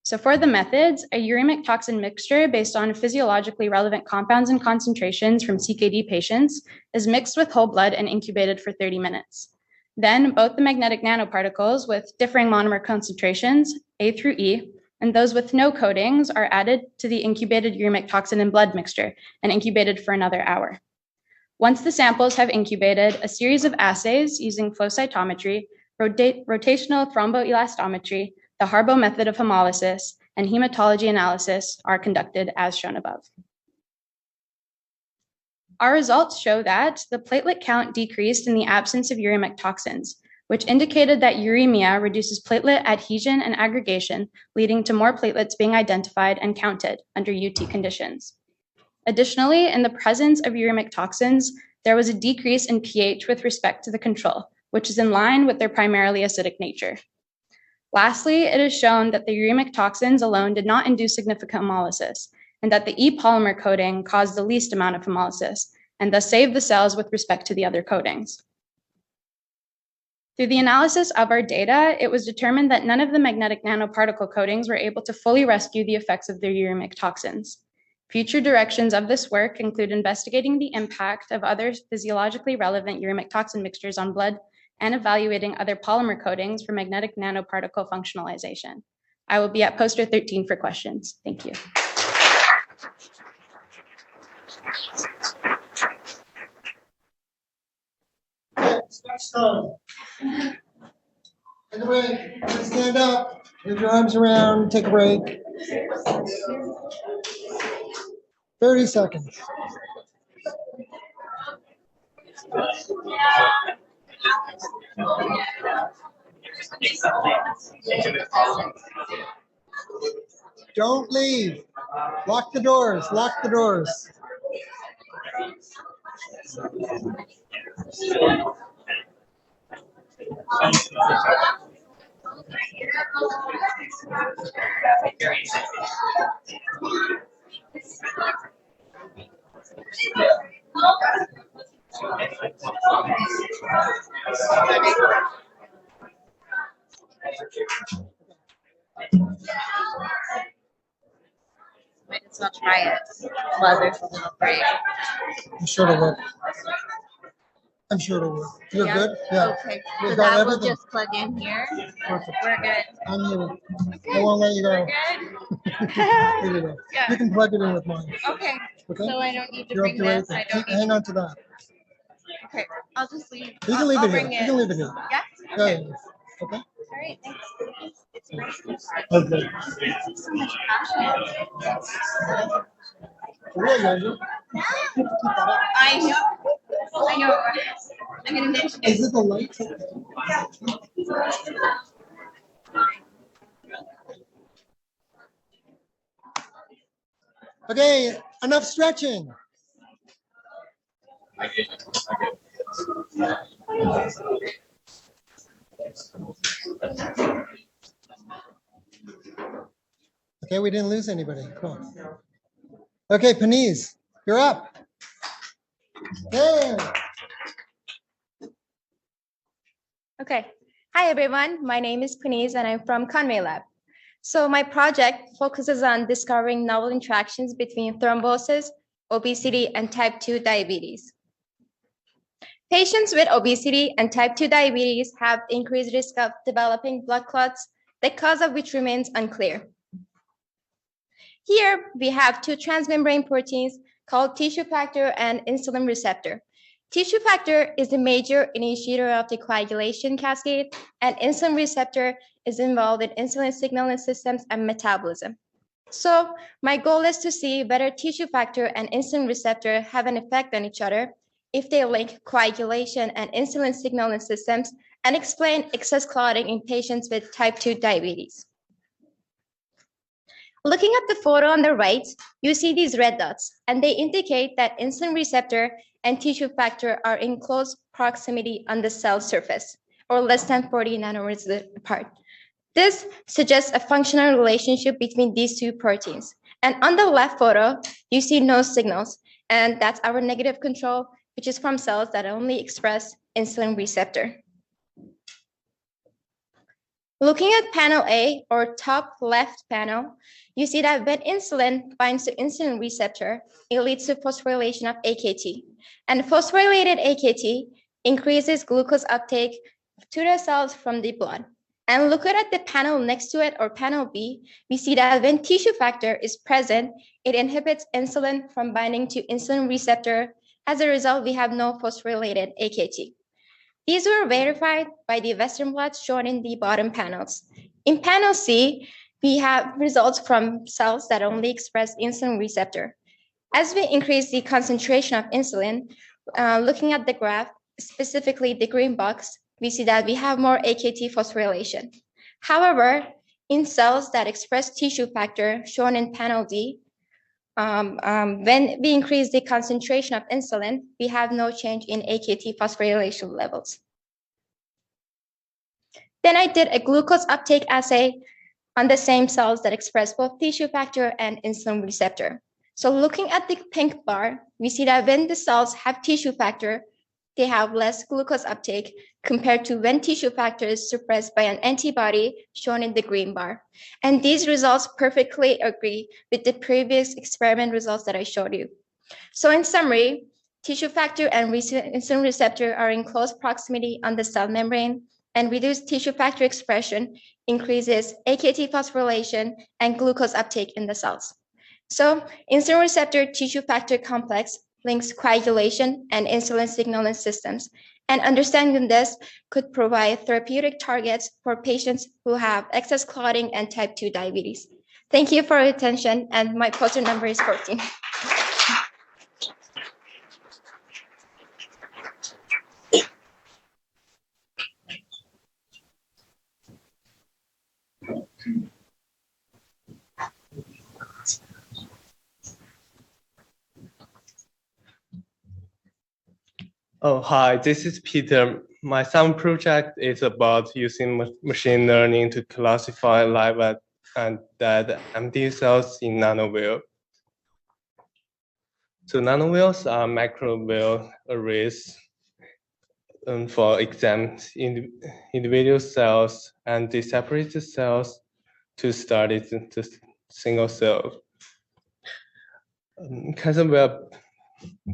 So for the methods, a uremic toxin mixture based on physiologically relevant compounds and concentrations from CKD patients is mixed with whole blood and incubated for 30 minutes. Then both the magnetic nanoparticles with differing monomer concentrations, A through E, and those with no coatings are added to the incubated uremic toxin and blood mixture and incubated for another hour. Once the samples have incubated, a series of assays using flow cytometry, rotational thromboelastometry, the Harbo method of hemolysis, and hematology analysis are conducted as shown above. Our results show that the platelet count decreased in the absence of uremic toxins, which indicated that uremia reduces platelet adhesion and aggregation, leading to more platelets being identified and counted under UT conditions. Additionally, in the presence of uremic toxins, there was a decrease in pH with respect to the control, which is in line with their primarily acidic nature. Lastly, it is shown that the uremic toxins alone did not induce significant hemolysis, and that the E polymer coating caused the least amount of hemolysis, and thus saved the cells with respect to the other coatings. Through the analysis of our data, it was determined that none of the magnetic nanoparticle coatings were able to fully rescue the effects of their uremic toxins. Future directions of this work include investigating the impact of other physiologically relevant uremic toxin mixtures on blood and evaluating other polymer coatings for magnetic nanoparticle functionalization. I will be at poster 13 for questions. Thank you. Take a break. Stand up. Move your arms around. Take a break. 30 seconds. Don't leave. Lock the doors. Lock the doors. Might as well try it while there's a little break. I'm sure it'll work. I'm sure it'll work. You're Yeah? good? Yeah. Okay. We've So got that will everything. just plug in here. Perfect. We're good. I'm here. Okay. I won't let you go. We're good. Here you go. Yeah. You can plug it in with mine. Okay. Okay? So I don't need to You're bring okay this. with I it. don't need. Hang on to that. Okay. I'll just leave. You can leave I'll it here. bring You can leave it here. Yeah. Yeah, Okay. yeah. Okay? All right. Thanks. Okay. So much passion. Real younger. I know. I know. I'm gonna mention it. Is it the light? Okay, enough stretching. Okay, we didn't lose anybody. Cool. Okay, Panise, you're up. Yeah. Okay. Hi, everyone. My name is Puneet, and I'm from Conway Lab. So my project focuses on discovering novel interactions between thrombosis, obesity, and type 2 diabetes. Patients with obesity and type 2 diabetes have increased risk of developing blood clots, the cause of which remains unclear. Here, we have two transmembrane proteins called tissue factor and insulin receptor. Tissue factor is the major initiator of the coagulation cascade, and insulin receptor is involved in insulin signaling systems and metabolism. So my goal is to see whether tissue factor and insulin receptor have an effect on each other, if they link coagulation and insulin signaling systems, and explain excess clotting in patients with type 2 diabetes. Looking at the photo on the right, you see these red dots, and they indicate that insulin receptor and tissue factor are in close proximity on the cell surface, or less than 40 nanometers apart. This suggests a functional relationship between these two proteins. And on the left photo, you see no signals, and that's our negative control, which is from cells that only express insulin receptor. Looking at panel A, or top left panel, you see that when insulin binds to insulin receptor, it leads to phosphorylation of AKT. And phosphorylated AKT increases glucose uptake to the cells from the blood. And looking at the panel next to it, or panel B, we see that when tissue factor is present, it inhibits insulin from binding to insulin receptor. As a result, we have no phosphorylated AKT. These were verified by the Western blots shown in the bottom panels. In panel C, we have results from cells that only express insulin receptor. As we increase the concentration of insulin, looking at the graph, specifically the green box, we see that we have more AKT phosphorylation. However, in cells that express tissue factor, shown in panel D, when we increase the concentration of insulin, we have no change in AKT phosphorylation levels. Then I did a glucose uptake assay on the same cells that express both tissue factor and insulin receptor. So looking at the pink bar, we see that when the cells have tissue factor, they have less glucose uptake compared to when tissue factor is suppressed by an antibody shown in the green bar. And these results perfectly agree with the previous experiment results that I showed you. So in summary, tissue factor and insulin receptor are in close proximity on the cell membrane, and reduced tissue factor expression increases AKT phosphorylation and glucose uptake in the cells. So insulin receptor tissue factor complex links coagulation and insulin signaling systems. And understanding this could provide therapeutic targets for patients who have excess clotting and type 2 diabetes. Thank you for your attention, and my poster number is 14. Oh, hi, this is Peter. My summer project is about using machine learning to classify live and dead empty cells in nanowheel. So nanowheels are microwheel arrays for exams in individual cells, and they separate the cells to study the single cell.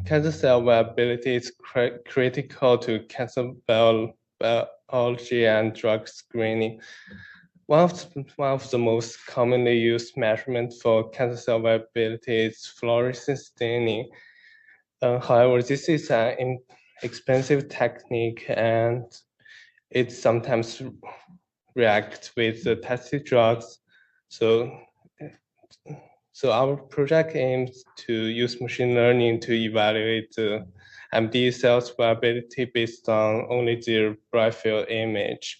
Cancer cell viability is critical to cancer biology and drug screening. One of the most commonly used measurements for cancer cell viability is fluorescence staining. However, this is an expensive technique, and it sometimes reacts with the tested drugs. So our project aims to use machine learning to evaluate the MD cells viability based on only their bright field image.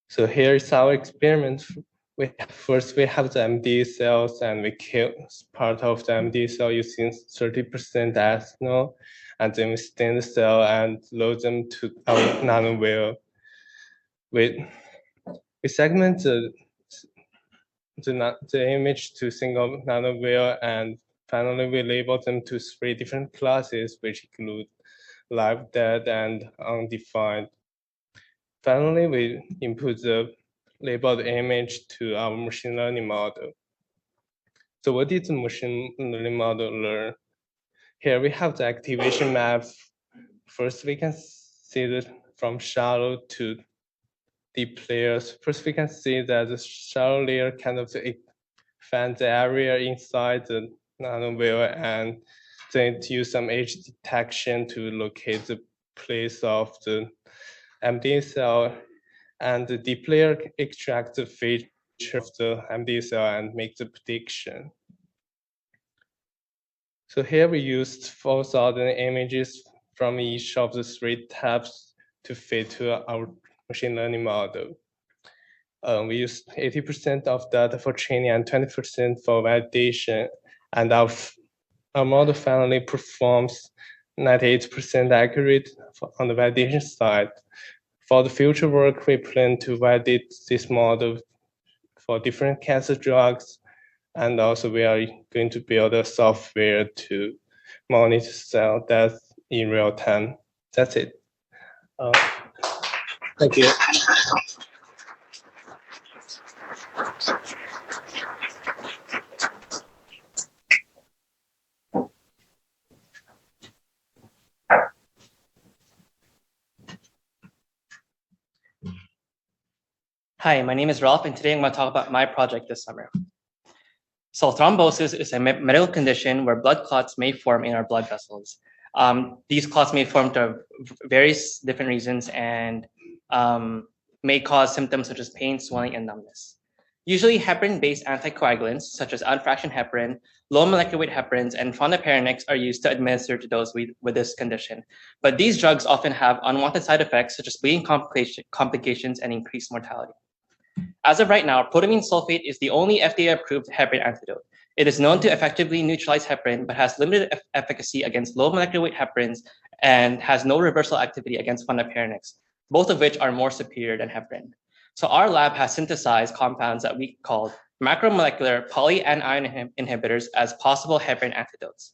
So here is our experiment. First, we have the MD cells, and we kill part of the MD cell using 30% ethanol, and then we stain the cell and load them to our nanowheel. We segment the image to single nanowheel, and finally we label them to 3 different classes, which include live, dead, and undefined. Finally, we input the labeled image to our machine learning model. So what did the machine learning model learn? Here we have the activation map. First, we can see that from shallow to deep layers. First, we can see that the shallow layer kind of expands the area inside the nanowheel, and then use some edge detection to locate the place of the MD cell, and the deep layer extracts the feature of the MD cell and make the prediction. So here we used 4,000 images from each of the 3 tabs to fit to our machine learning model. We used 80% of data for training and 20% for validation, and our model finally performs 98% accurate on the validation side. For the future work, we plan to validate this model for different cancer drugs, and also we are going to build a software to monitor cell death in real time. That's it. Thank you. Hi, my name is Ralph, and today I'm going to talk about my project this summer. So thrombosis is a medical condition where blood clots may form in our blood vessels. These clots may form for various different reasons and may cause symptoms such as pain, swelling, and numbness. Usually heparin-based anticoagulants, such as unfractionated heparin, low molecular weight heparins, and fondaparinux are used to administer to those with this condition. But these drugs often have unwanted side effects, such as bleeding complications and increased mortality. As of right now, protamine sulfate is the only FDA-approved heparin antidote. It is known to effectively neutralize heparin, but has limited efficacy against low molecular weight heparins and has no reversal activity against fondaparinux, both of which are more superior than heparin. So our lab has synthesized compounds that we call macromolecular polyanion inhibitors as possible heparin antidotes.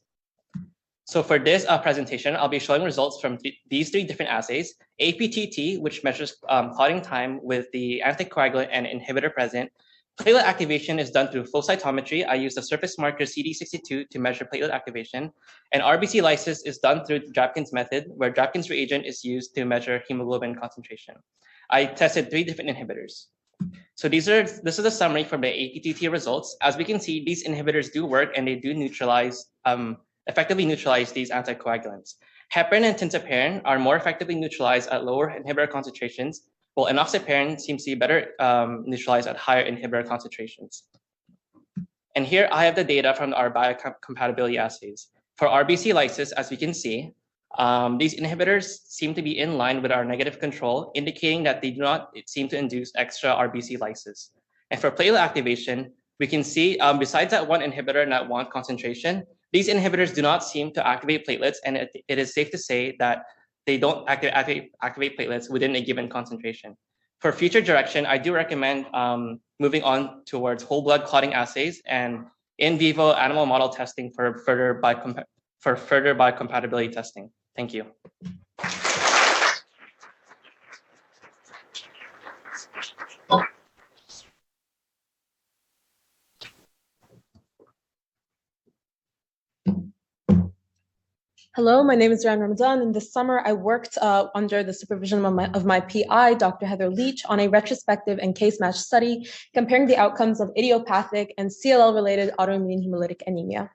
So for this presentation, I'll be showing results from these 3 different assays: APTT, which measures clotting time with the anticoagulant and inhibitor present. Platelet activation is done through flow cytometry. I use the surface marker CD62 to measure platelet activation. And RBC lysis is done through the Drapkin's method, where Drapkin's reagent is used to measure hemoglobin concentration. I tested 3 different inhibitors. So this is the summary from the APTT results. As we can see, these inhibitors do work, and they do effectively neutralize these anticoagulants. Heparin and tinzaparin are more effectively neutralized at lower inhibitor concentrations, while enoxaparin seems to be better neutralized at higher inhibitor concentrations. And here I have the data from our biocompatibility assays. For RBC lysis, as we can see, these inhibitors seem to be in line with our negative control, indicating that they do not seem to induce extra RBC lysis. And for platelet activation, we can see besides that one inhibitor and that one concentration, These inhibitors do not seem to activate platelets, and it is safe to say that they don't activate platelets within a given concentration. For future direction, I do recommend moving on towards whole blood clotting assays and in vivo animal model testing for further biocompatibility testing. Thank you. Hello, my name is Ryan Ramadan, and this summer I worked under the supervision of my PI, Dr. Heather Leach, on a retrospective and case-matched study comparing the outcomes of idiopathic and CLL-related autoimmune hemolytic anemia.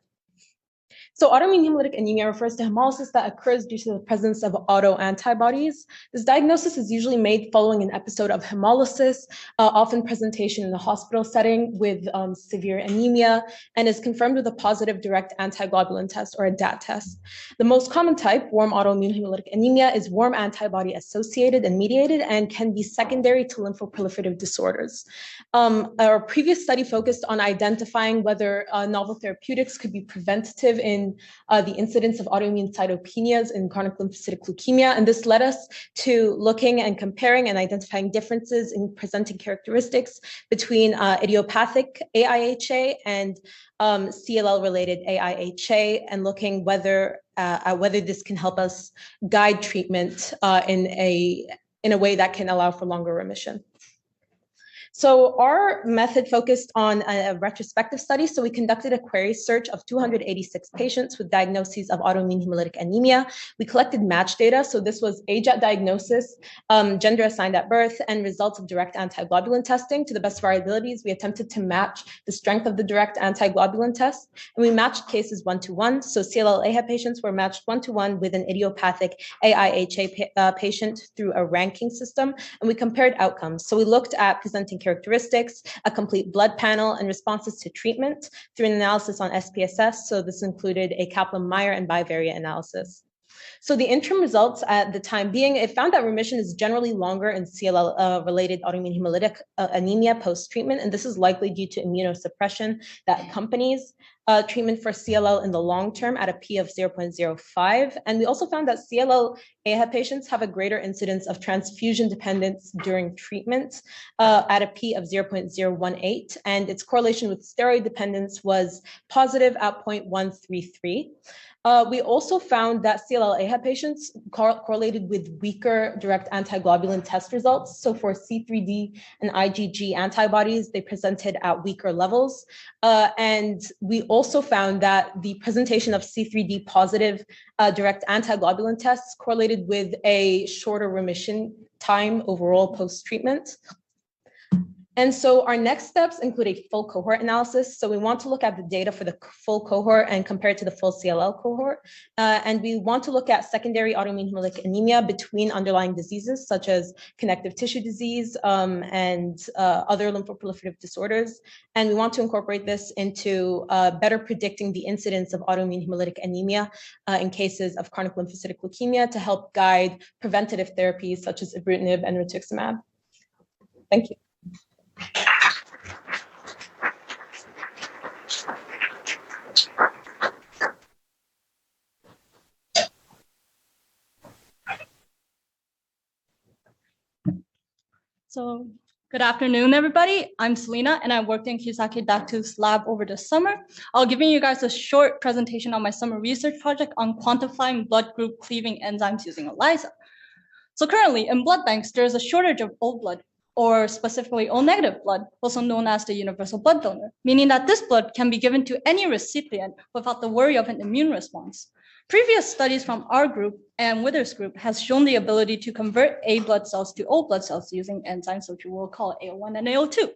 So autoimmune hemolytic anemia refers to hemolysis that occurs due to the presence of autoantibodies. This diagnosis is usually made following an episode of hemolysis, often presentation in the hospital setting with severe anemia, and is confirmed with a positive direct antiglobulin test or a DAT test. The most common type, warm autoimmune hemolytic anemia, is warm antibody associated and mediated and can be secondary to lymphoproliferative disorders. Our previous study focused on identifying whether novel therapeutics could be preventative in the incidence of autoimmune cytopenias in chronic lymphocytic leukemia. And this led us to looking and comparing and identifying differences in presenting characteristics between idiopathic AIHA and CLL-related AIHA, and looking whether this can help us guide treatment in a way that can allow for longer remission. So our method focused on a retrospective study. So we conducted a query search of 286 patients with diagnoses of autoimmune hemolytic anemia. We collected match data. So this was age at diagnosis, gender assigned at birth, and results of direct antiglobulin testing. To the best of our abilities, we attempted to match the strength of the direct antiglobulin test. And we matched cases 1-to-1. So CLL-AHA patients were matched 1-to-1 with an idiopathic AIHA patient through a ranking system. And we compared outcomes. So we looked at presenting characteristics, a complete blood panel, and responses to treatment through an analysis on SPSS. So this included a Kaplan-Meier and bivariate analysis. So the interim results at the time being, it found that remission is generally longer in CLL-related autoimmune hemolytic anemia post-treatment, and this is likely due to immunosuppression that accompanies treatment for CLL in the long term at a P of 0.05. And we also found that CLL-AHA patients have a greater incidence of transfusion dependence during treatment at a P of 0.018, and its correlation with steroid dependence was positive at 0.133. We also found that CLL-AHA patients correlated with weaker direct antiglobulin test results. So for C3D and IgG antibodies, they presented at weaker levels. And we also found that the presentation of C3D positive direct antiglobulin tests correlated with a shorter remission time overall post-treatment. And so our next steps include a full cohort analysis. So we want to look at the data for the full cohort and compare it to the full CLL cohort. And we want to look at secondary autoimmune hemolytic anemia between underlying diseases such as connective tissue disease and other lymphoproliferative disorders. And we want to incorporate this into better predicting the incidence of autoimmune hemolytic anemia in cases of chronic lymphocytic leukemia to help guide preventative therapies such as ibrutinib and rituximab. Thank you. So good afternoon, everybody. I'm Selena, and I worked in Kisaki Daktu's lab over the summer. I'll give you guys a short presentation on my summer research project on quantifying blood group cleaving enzymes using ELISA. So currently in blood banks, there's a shortage of O blood, or specifically O-negative blood, also known as the universal blood donor, meaning that this blood can be given to any recipient without the worry of an immune response. Previous studies from our group and Wither's group has shown the ability to convert A blood cells to O blood cells using enzymes which we will call AO1 and AO2.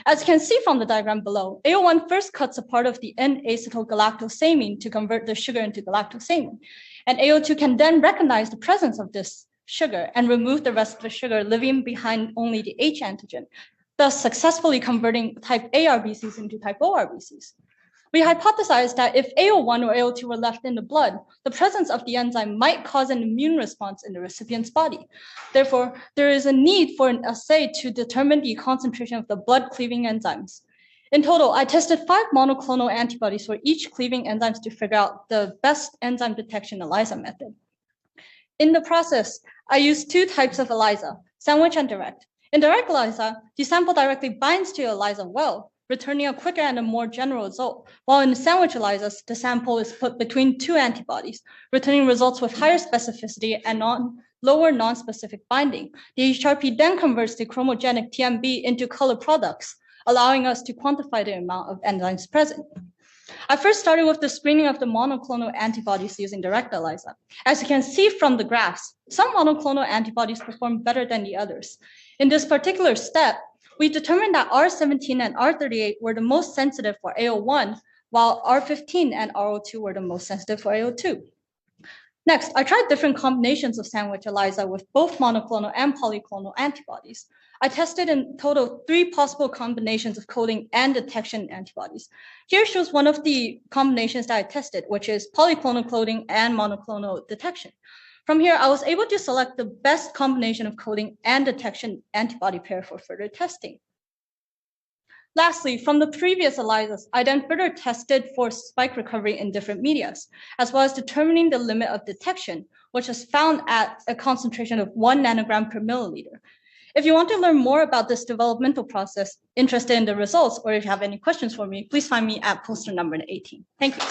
As you can see from the diagram below, AO1 first cuts a part of the N-acetylgalactosamine to convert the sugar into galactosamine. And AO2 can then recognize the presence of this sugar and remove the rest of the sugar, leaving behind only the H antigen, thus successfully converting type A RBCs into type O RBCs. We hypothesized that if AO1 or AO2 were left in the blood, the presence of the enzyme might cause an immune response in the recipient's body. Therefore, there is a need for an assay to determine the concentration of the blood cleaving enzymes. In total, I tested 5 monoclonal antibodies for each cleaving enzymes to figure out the best enzyme detection ELISA method. In the process, I used 2 types of ELISA, sandwich and direct. In direct ELISA, the sample directly binds to ELISA well, returning a quicker and a more general result, while in sandwich ELISAs, the sample is put between 2 antibodies, returning results with higher specificity and lower non-specific binding. The HRP then converts the chromogenic TMB into color products, allowing us to quantify the amount of enzymes present. I first started with the screening of the monoclonal antibodies using direct ELISA. As you can see from the graphs, some monoclonal antibodies perform better than the others. In this particular step, we determined that R17 and R38 were the most sensitive for AO1, while R15 and R02 were the most sensitive for AO2. Next, I tried different combinations of sandwich ELISA with both monoclonal and polyclonal antibodies. I tested in total 3 possible combinations of coding and detection antibodies. Here shows one of the combinations that I tested, which is polyclonal coding and monoclonal detection. From here, I was able to select the best combination of coding and detection antibody pair for further testing. Lastly, from the previous ELISAs, I then further tested for spike recovery in different medias, as well as determining the limit of detection, which is found at a concentration of 1 nanogram per milliliter. If you want to learn more about this developmental process, interested in the results, or if you have any questions for me, please find me at poster number 18. Thank you.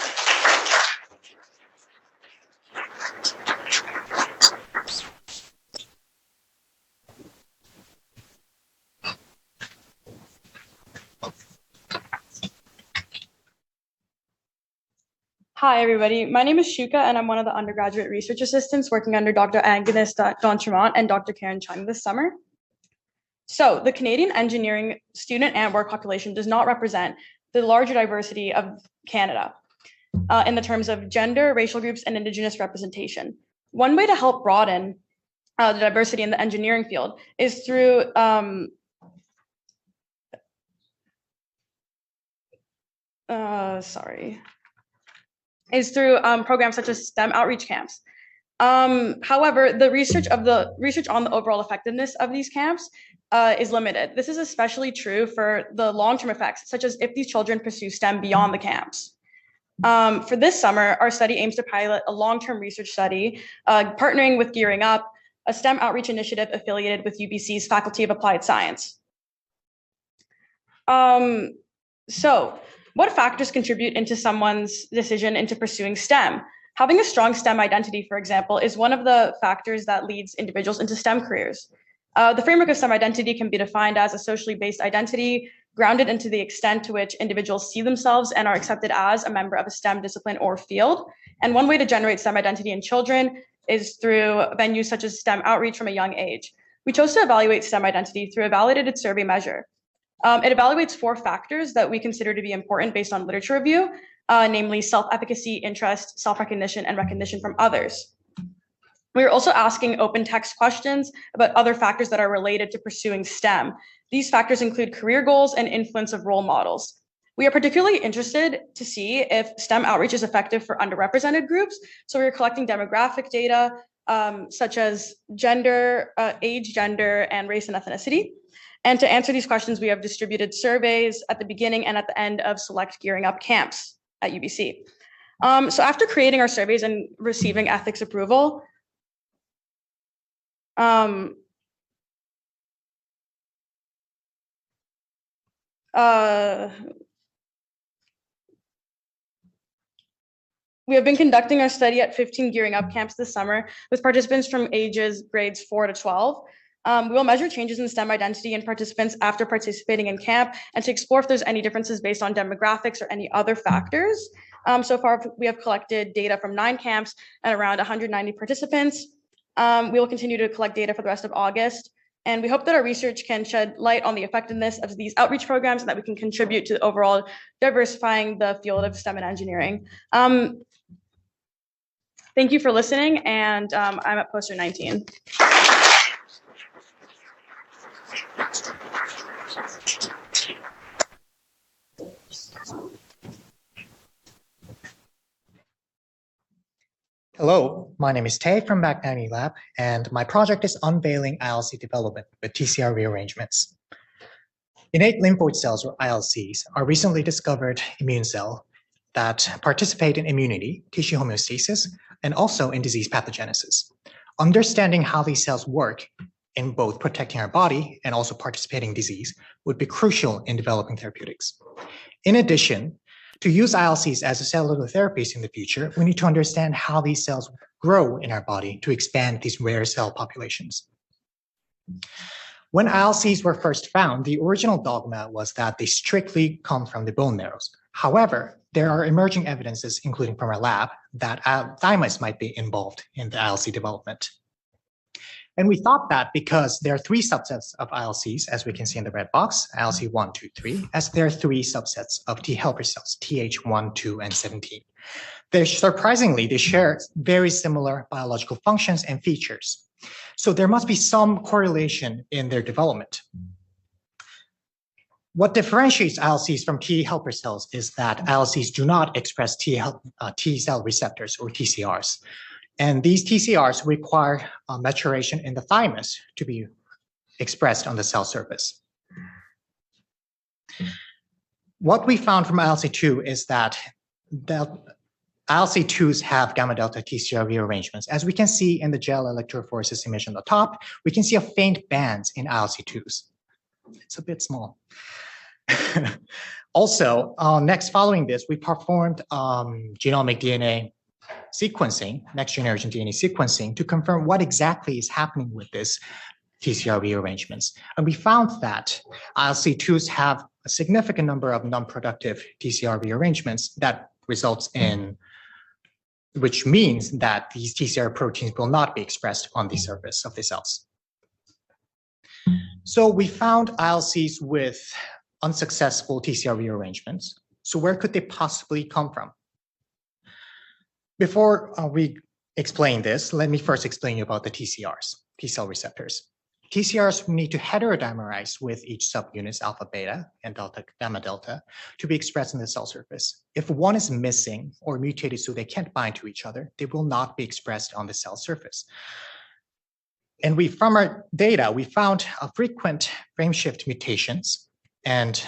Hi, everybody. My name is Shuka, and I'm one of the undergraduate research assistants working under Dr. Agnes D'Entremont and Dr. Karen Chung this summer. So the Canadian engineering student and work population does not represent the larger diversity of Canada in the terms of gender, racial groups, and Indigenous representation. One way to help broaden the diversity in the engineering field is through programs such as STEM outreach camps. However, the research on the overall effectiveness of these camps is limited. This is especially true for the long-term effects, such as if these children pursue STEM beyond the camps. For this summer, our study aims to pilot a long-term research study, partnering with Gearing Up, a STEM outreach initiative affiliated with UBC's Faculty of Applied Science. So, what factors contribute into someone's decision into pursuing STEM? Having a strong STEM identity, for example, is one of the factors that leads individuals into STEM careers. The framework of STEM identity can be defined as a socially based identity, grounded into the extent to which individuals see themselves and are accepted as a member of a STEM discipline or field. And one way to generate STEM identity in children is through venues such as STEM outreach from a young age. We chose to evaluate STEM identity through a validated survey measure. It evaluates 4 factors that we consider to be important based on literature review, namely self-efficacy, interest, self-recognition, and recognition from others. We are also asking open text questions about other factors that are related to pursuing STEM. These factors include career goals and influence of role models. We are particularly interested to see if STEM outreach is effective for underrepresented groups. So we are collecting demographic data such as gender, age, gender, and race and ethnicity. And to answer these questions, we have distributed surveys at the beginning and at the end of select Gearing Up camps at UBC. So after creating our surveys and receiving ethics approval, we have been conducting our study at 15 Gearing Up camps this summer with participants from ages grades 4 to 12. We will measure changes in STEM identity in participants after participating in camp and to explore if there's any differences based on demographics or any other factors. So far, we have collected data from 9 camps and around 190 participants. We will continue to collect data for the rest of August. And we hope that our research can shed light on the effectiveness of these outreach programs and that we can contribute to overall diversifying the field of STEM and engineering. Thank you for listening, and I'm at poster 19. Hello, my name is Tay from Back90 Lab, and my project is unveiling ILC development with TCR rearrangements. Innate lymphoid cells, or ILCs, are recently discovered immune cells that participate in immunity, tissue homeostasis, and also in disease pathogenesis. Understanding how these cells work in both protecting our body and also participating in disease would be crucial in developing therapeutics. In addition, to use ILCs as cellular therapies in the future, we need to understand how these cells grow in our body to expand these rare cell populations. When ILCs were first found, the original dogma was that they strictly come from the bone marrows. However, there are emerging evidences, including from our lab, that thymus might be involved in the ILC development. And we thought that because there are three subsets of ILCs, as we can see in the red box, ILC 1, 2, 3, as there are three subsets of T helper cells, TH1, 2, and 17. Surprisingly, they share very similar biological functions and features. So there must be some correlation in their development. What differentiates ILCs from T helper cells is that ILCs do not express T cell receptors, or TCRs. And these TCRs require maturation in the thymus to be expressed on the cell surface. What we found from ILC2 is that ILC2s have gamma delta TCR rearrangements. As we can see in the gel electrophoresis image on the top, we can see a faint bands in ILC2s. It's a bit small. Also, next following this, we performed genomic DNA sequencing, next generation DNA sequencing, to confirm what exactly is happening with this TCR rearrangements. And we found that ILC2s have a significant number of non-productive TCR rearrangements that results in, which means that these TCR proteins will not be expressed on the surface of the cells. So we found ILCs with unsuccessful TCR rearrangements. So where could they possibly come from? Before we explain this, let me first explain you about the TCRs, T cell receptors. TCRs need to heterodimerize with each subunits alpha beta and delta gamma delta to be expressed in the cell surface. If one is missing or mutated so they can't bind to each other, they will not be expressed on the cell surface. And from our data, we found frequent frameshift mutations and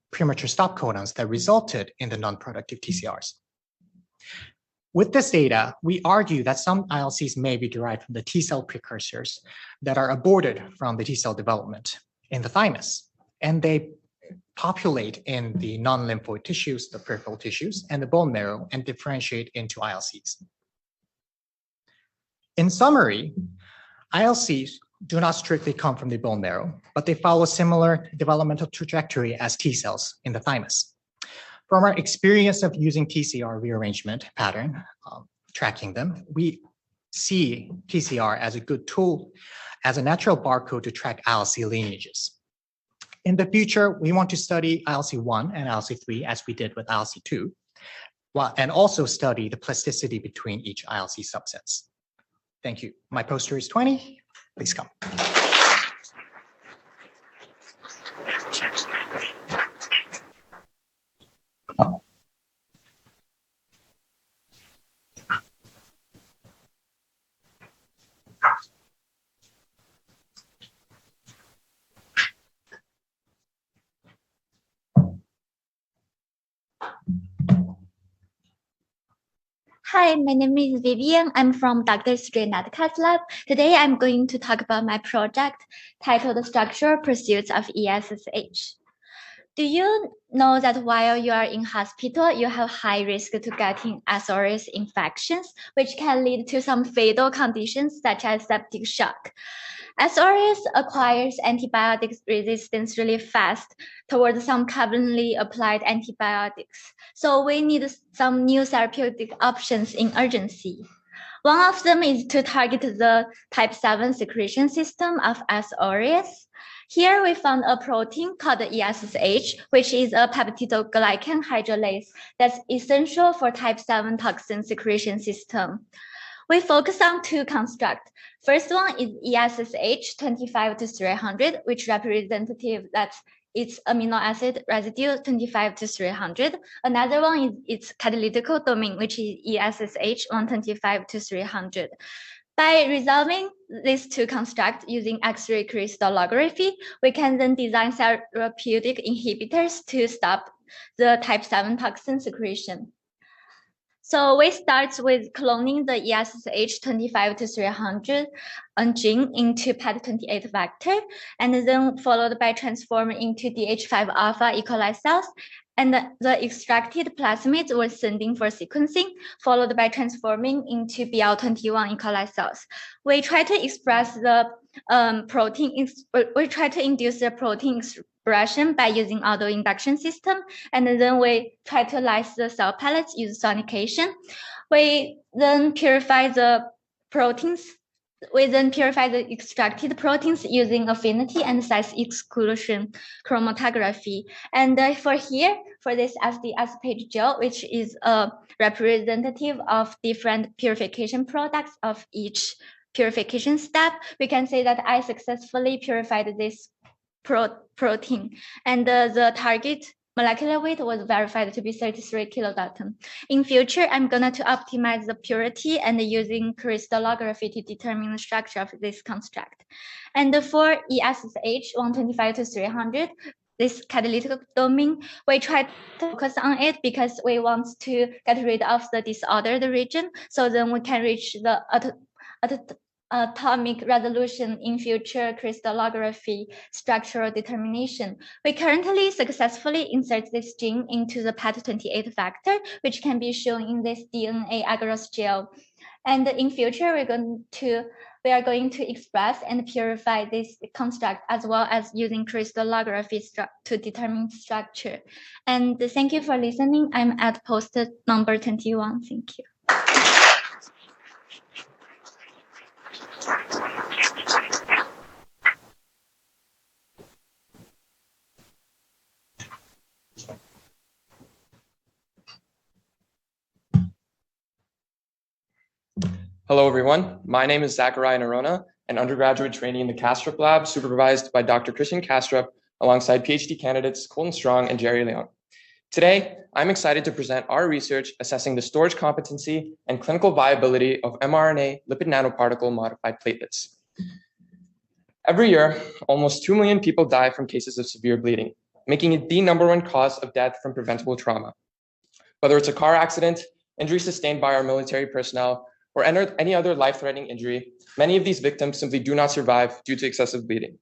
premature stop codons that resulted in the non-productive TCRs. With this data, we argue that some ILCs may be derived from the T cell precursors that are aborted from the T cell development in the thymus, and they populate in the non-lymphoid tissues, the peripheral tissues, and the bone marrow, and differentiate into ILCs. In summary, ILCs do not strictly come from the bone marrow, but they follow a similar developmental trajectory as T cells in the thymus. From our experience of using TCR rearrangement pattern, tracking them, we see TCR as a good tool, as a natural barcode to track ILC lineages. In the future, we want to study ILC1 and ILC3 as we did with ILC2, and also study the plasticity between each ILC subsets. Thank you. My poster is 20. Please come. Hi, my name is Vivian. I'm from Dr. Srinatika's lab. Today, I'm going to talk about my project titled Structural Pursuits of ESSH. Do you know that while you are in hospital, you have high risk to getting SRS infections, which can lead to some fatal conditions such as septic shock? SRS acquires antibiotic resistance really fast towards some commonly applied antibiotics. So we need some new therapeutic options in urgency. One of them is to target the type 7 secretion system of SRS. Here we found a protein called ESSH, which is a peptidoglycan hydrolase that's essential for type 7 toxin secretion system. We focus on two constructs. First one is ESSH 25 to 300, which representative that's its amino acid residue 25 to 300. Another one is its catalytical domain, which is ESSH 125 to 300. By resolving these two constructs using X-ray crystallography, we can then design therapeutic inhibitors to stop the type 7 toxin secretion. So we start with cloning the ESSH 25 to 300 gene into PAD28 vector, and then followed by transforming into DH5 alpha E. coli cells. And the extracted plasmids were sending for sequencing, followed by transforming into BL21 E. coli cells. We try to express the we try to induce the protein expression by using auto-induction system, and then we try to lyse the cell pellets using sonication. We then purify the proteins. We then purify the extracted proteins using affinity and size exclusion chromatography. And for this SD aspartate gel, which is a representative of different purification products of each purification step, we can say that I successfully purified this protein, and the target molecular weight was verified to be 33 kilodalton. In future, I'm going to optimize the purity and using crystallography to determine the structure of this construct. And for ESSH 125 to 300, this catalytic domain, we try to focus on it because we want to get rid of the disordered region, so then we can reach the atomic resolution in future crystallography structural determination. We currently successfully insert this gene into the PAD28 vector, which can be shown in this DNA agarose gel. And in future, we are going to express and purify this construct as well as using crystallography to determine structure. And thank you for listening. I'm at poster number 21. Thank you. Hello, everyone. My name is Zachariah Nerona, an undergraduate trainee in the Kastrup Lab, supervised by Dr. Christian Kastrup, alongside PhD candidates Colton Strong and Jerry Leon. Today, I'm excited to present our research assessing the storage competency and clinical viability of mRNA lipid nanoparticle modified platelets. Every year, almost 2 million people die from cases of severe bleeding, making it the #1 cause of death from preventable trauma. Whether it's a car accident, injury sustained by our military personnel, or any other life-threatening injury, many of these victims simply do not survive due to excessive bleeding.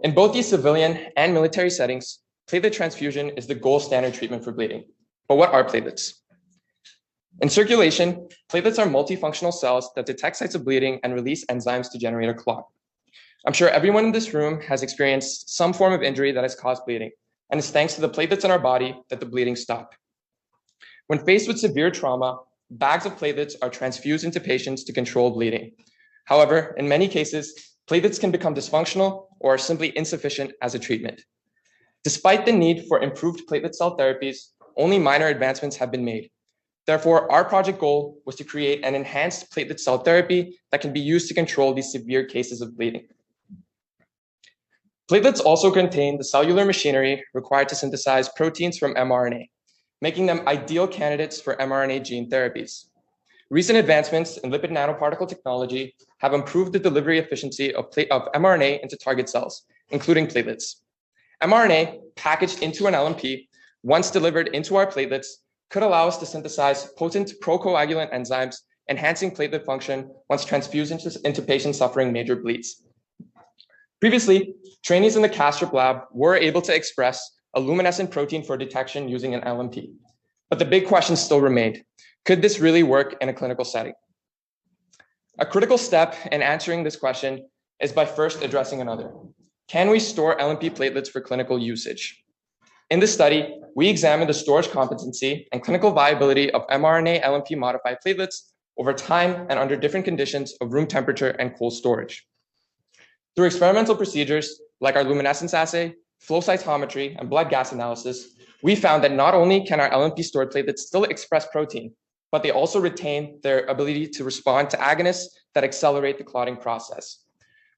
In both these civilian and military settings, platelet transfusion is the gold standard treatment for bleeding. But what are platelets? In circulation, platelets are multifunctional cells that detect sites of bleeding and release enzymes to generate a clot. I'm sure everyone in this room has experienced some form of injury that has caused bleeding, and it's thanks to the platelets in our body that the bleeding stops. When faced with severe trauma, bags of platelets are transfused into patients to control bleeding. However, in many cases, platelets can become dysfunctional or are simply insufficient as a treatment. Despite the need for improved platelet cell therapies, only minor advancements have been made. Therefore, our project goal was to create an enhanced platelet cell therapy that can be used to control these severe cases of bleeding. Platelets also contain the cellular machinery required to synthesize proteins from mRNA, making them ideal candidates for mRNA gene therapies. Recent advancements in lipid nanoparticle technology have improved the delivery efficiency of mRNA into target cells, including platelets. mRNA packaged into an LNP, once delivered into our platelets, could allow us to synthesize potent procoagulant enzymes, enhancing platelet function once transfused into patients suffering major bleeds. Previously, trainees in the Kastrup lab were able to express a luminescent protein for detection using an LNP. But the big question still remained. Could this really work in a clinical setting? A critical step in answering this question is by first addressing another. Can we store LNP platelets for clinical usage? In this study, we examined the storage competency and clinical viability of mRNA LNP modified platelets over time and under different conditions of room temperature and cold storage. Through experimental procedures like our luminescence assay, flow cytometry, and blood gas analysis, we found that not only can our LNP stored platelets still express protein, but they also retain their ability to respond to agonists that accelerate the clotting process.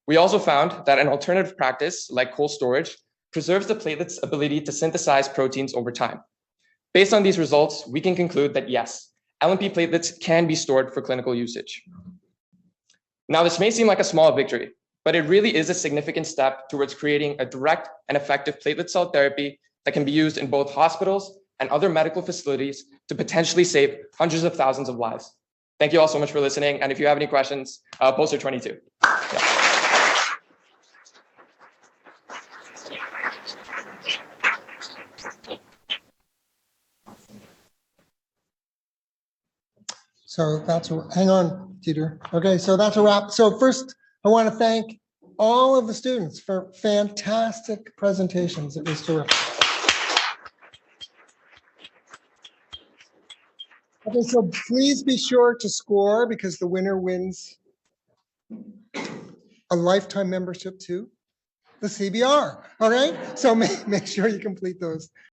We also found that an alternative practice, like cold storage, preserves the platelets' ability to synthesize proteins over time. Based on these results, we can conclude that yes, LNP platelets can be stored for clinical usage. Now, this may seem like a small victory, but it really is a significant step towards creating a direct and effective platelet cell therapy that can be used in both hospitals and other medical facilities to potentially save hundreds of thousands of lives. Thank you all so much for listening. And if you have any questions, poster 22. Yeah. So that's, hang on, Dieter. Okay, so that's a wrap. So first, I want to thank all of the students for fantastic presentations. It was terrific. Okay, so please be sure to score because the winner wins a lifetime membership to the CBR. All right, so make sure you complete those.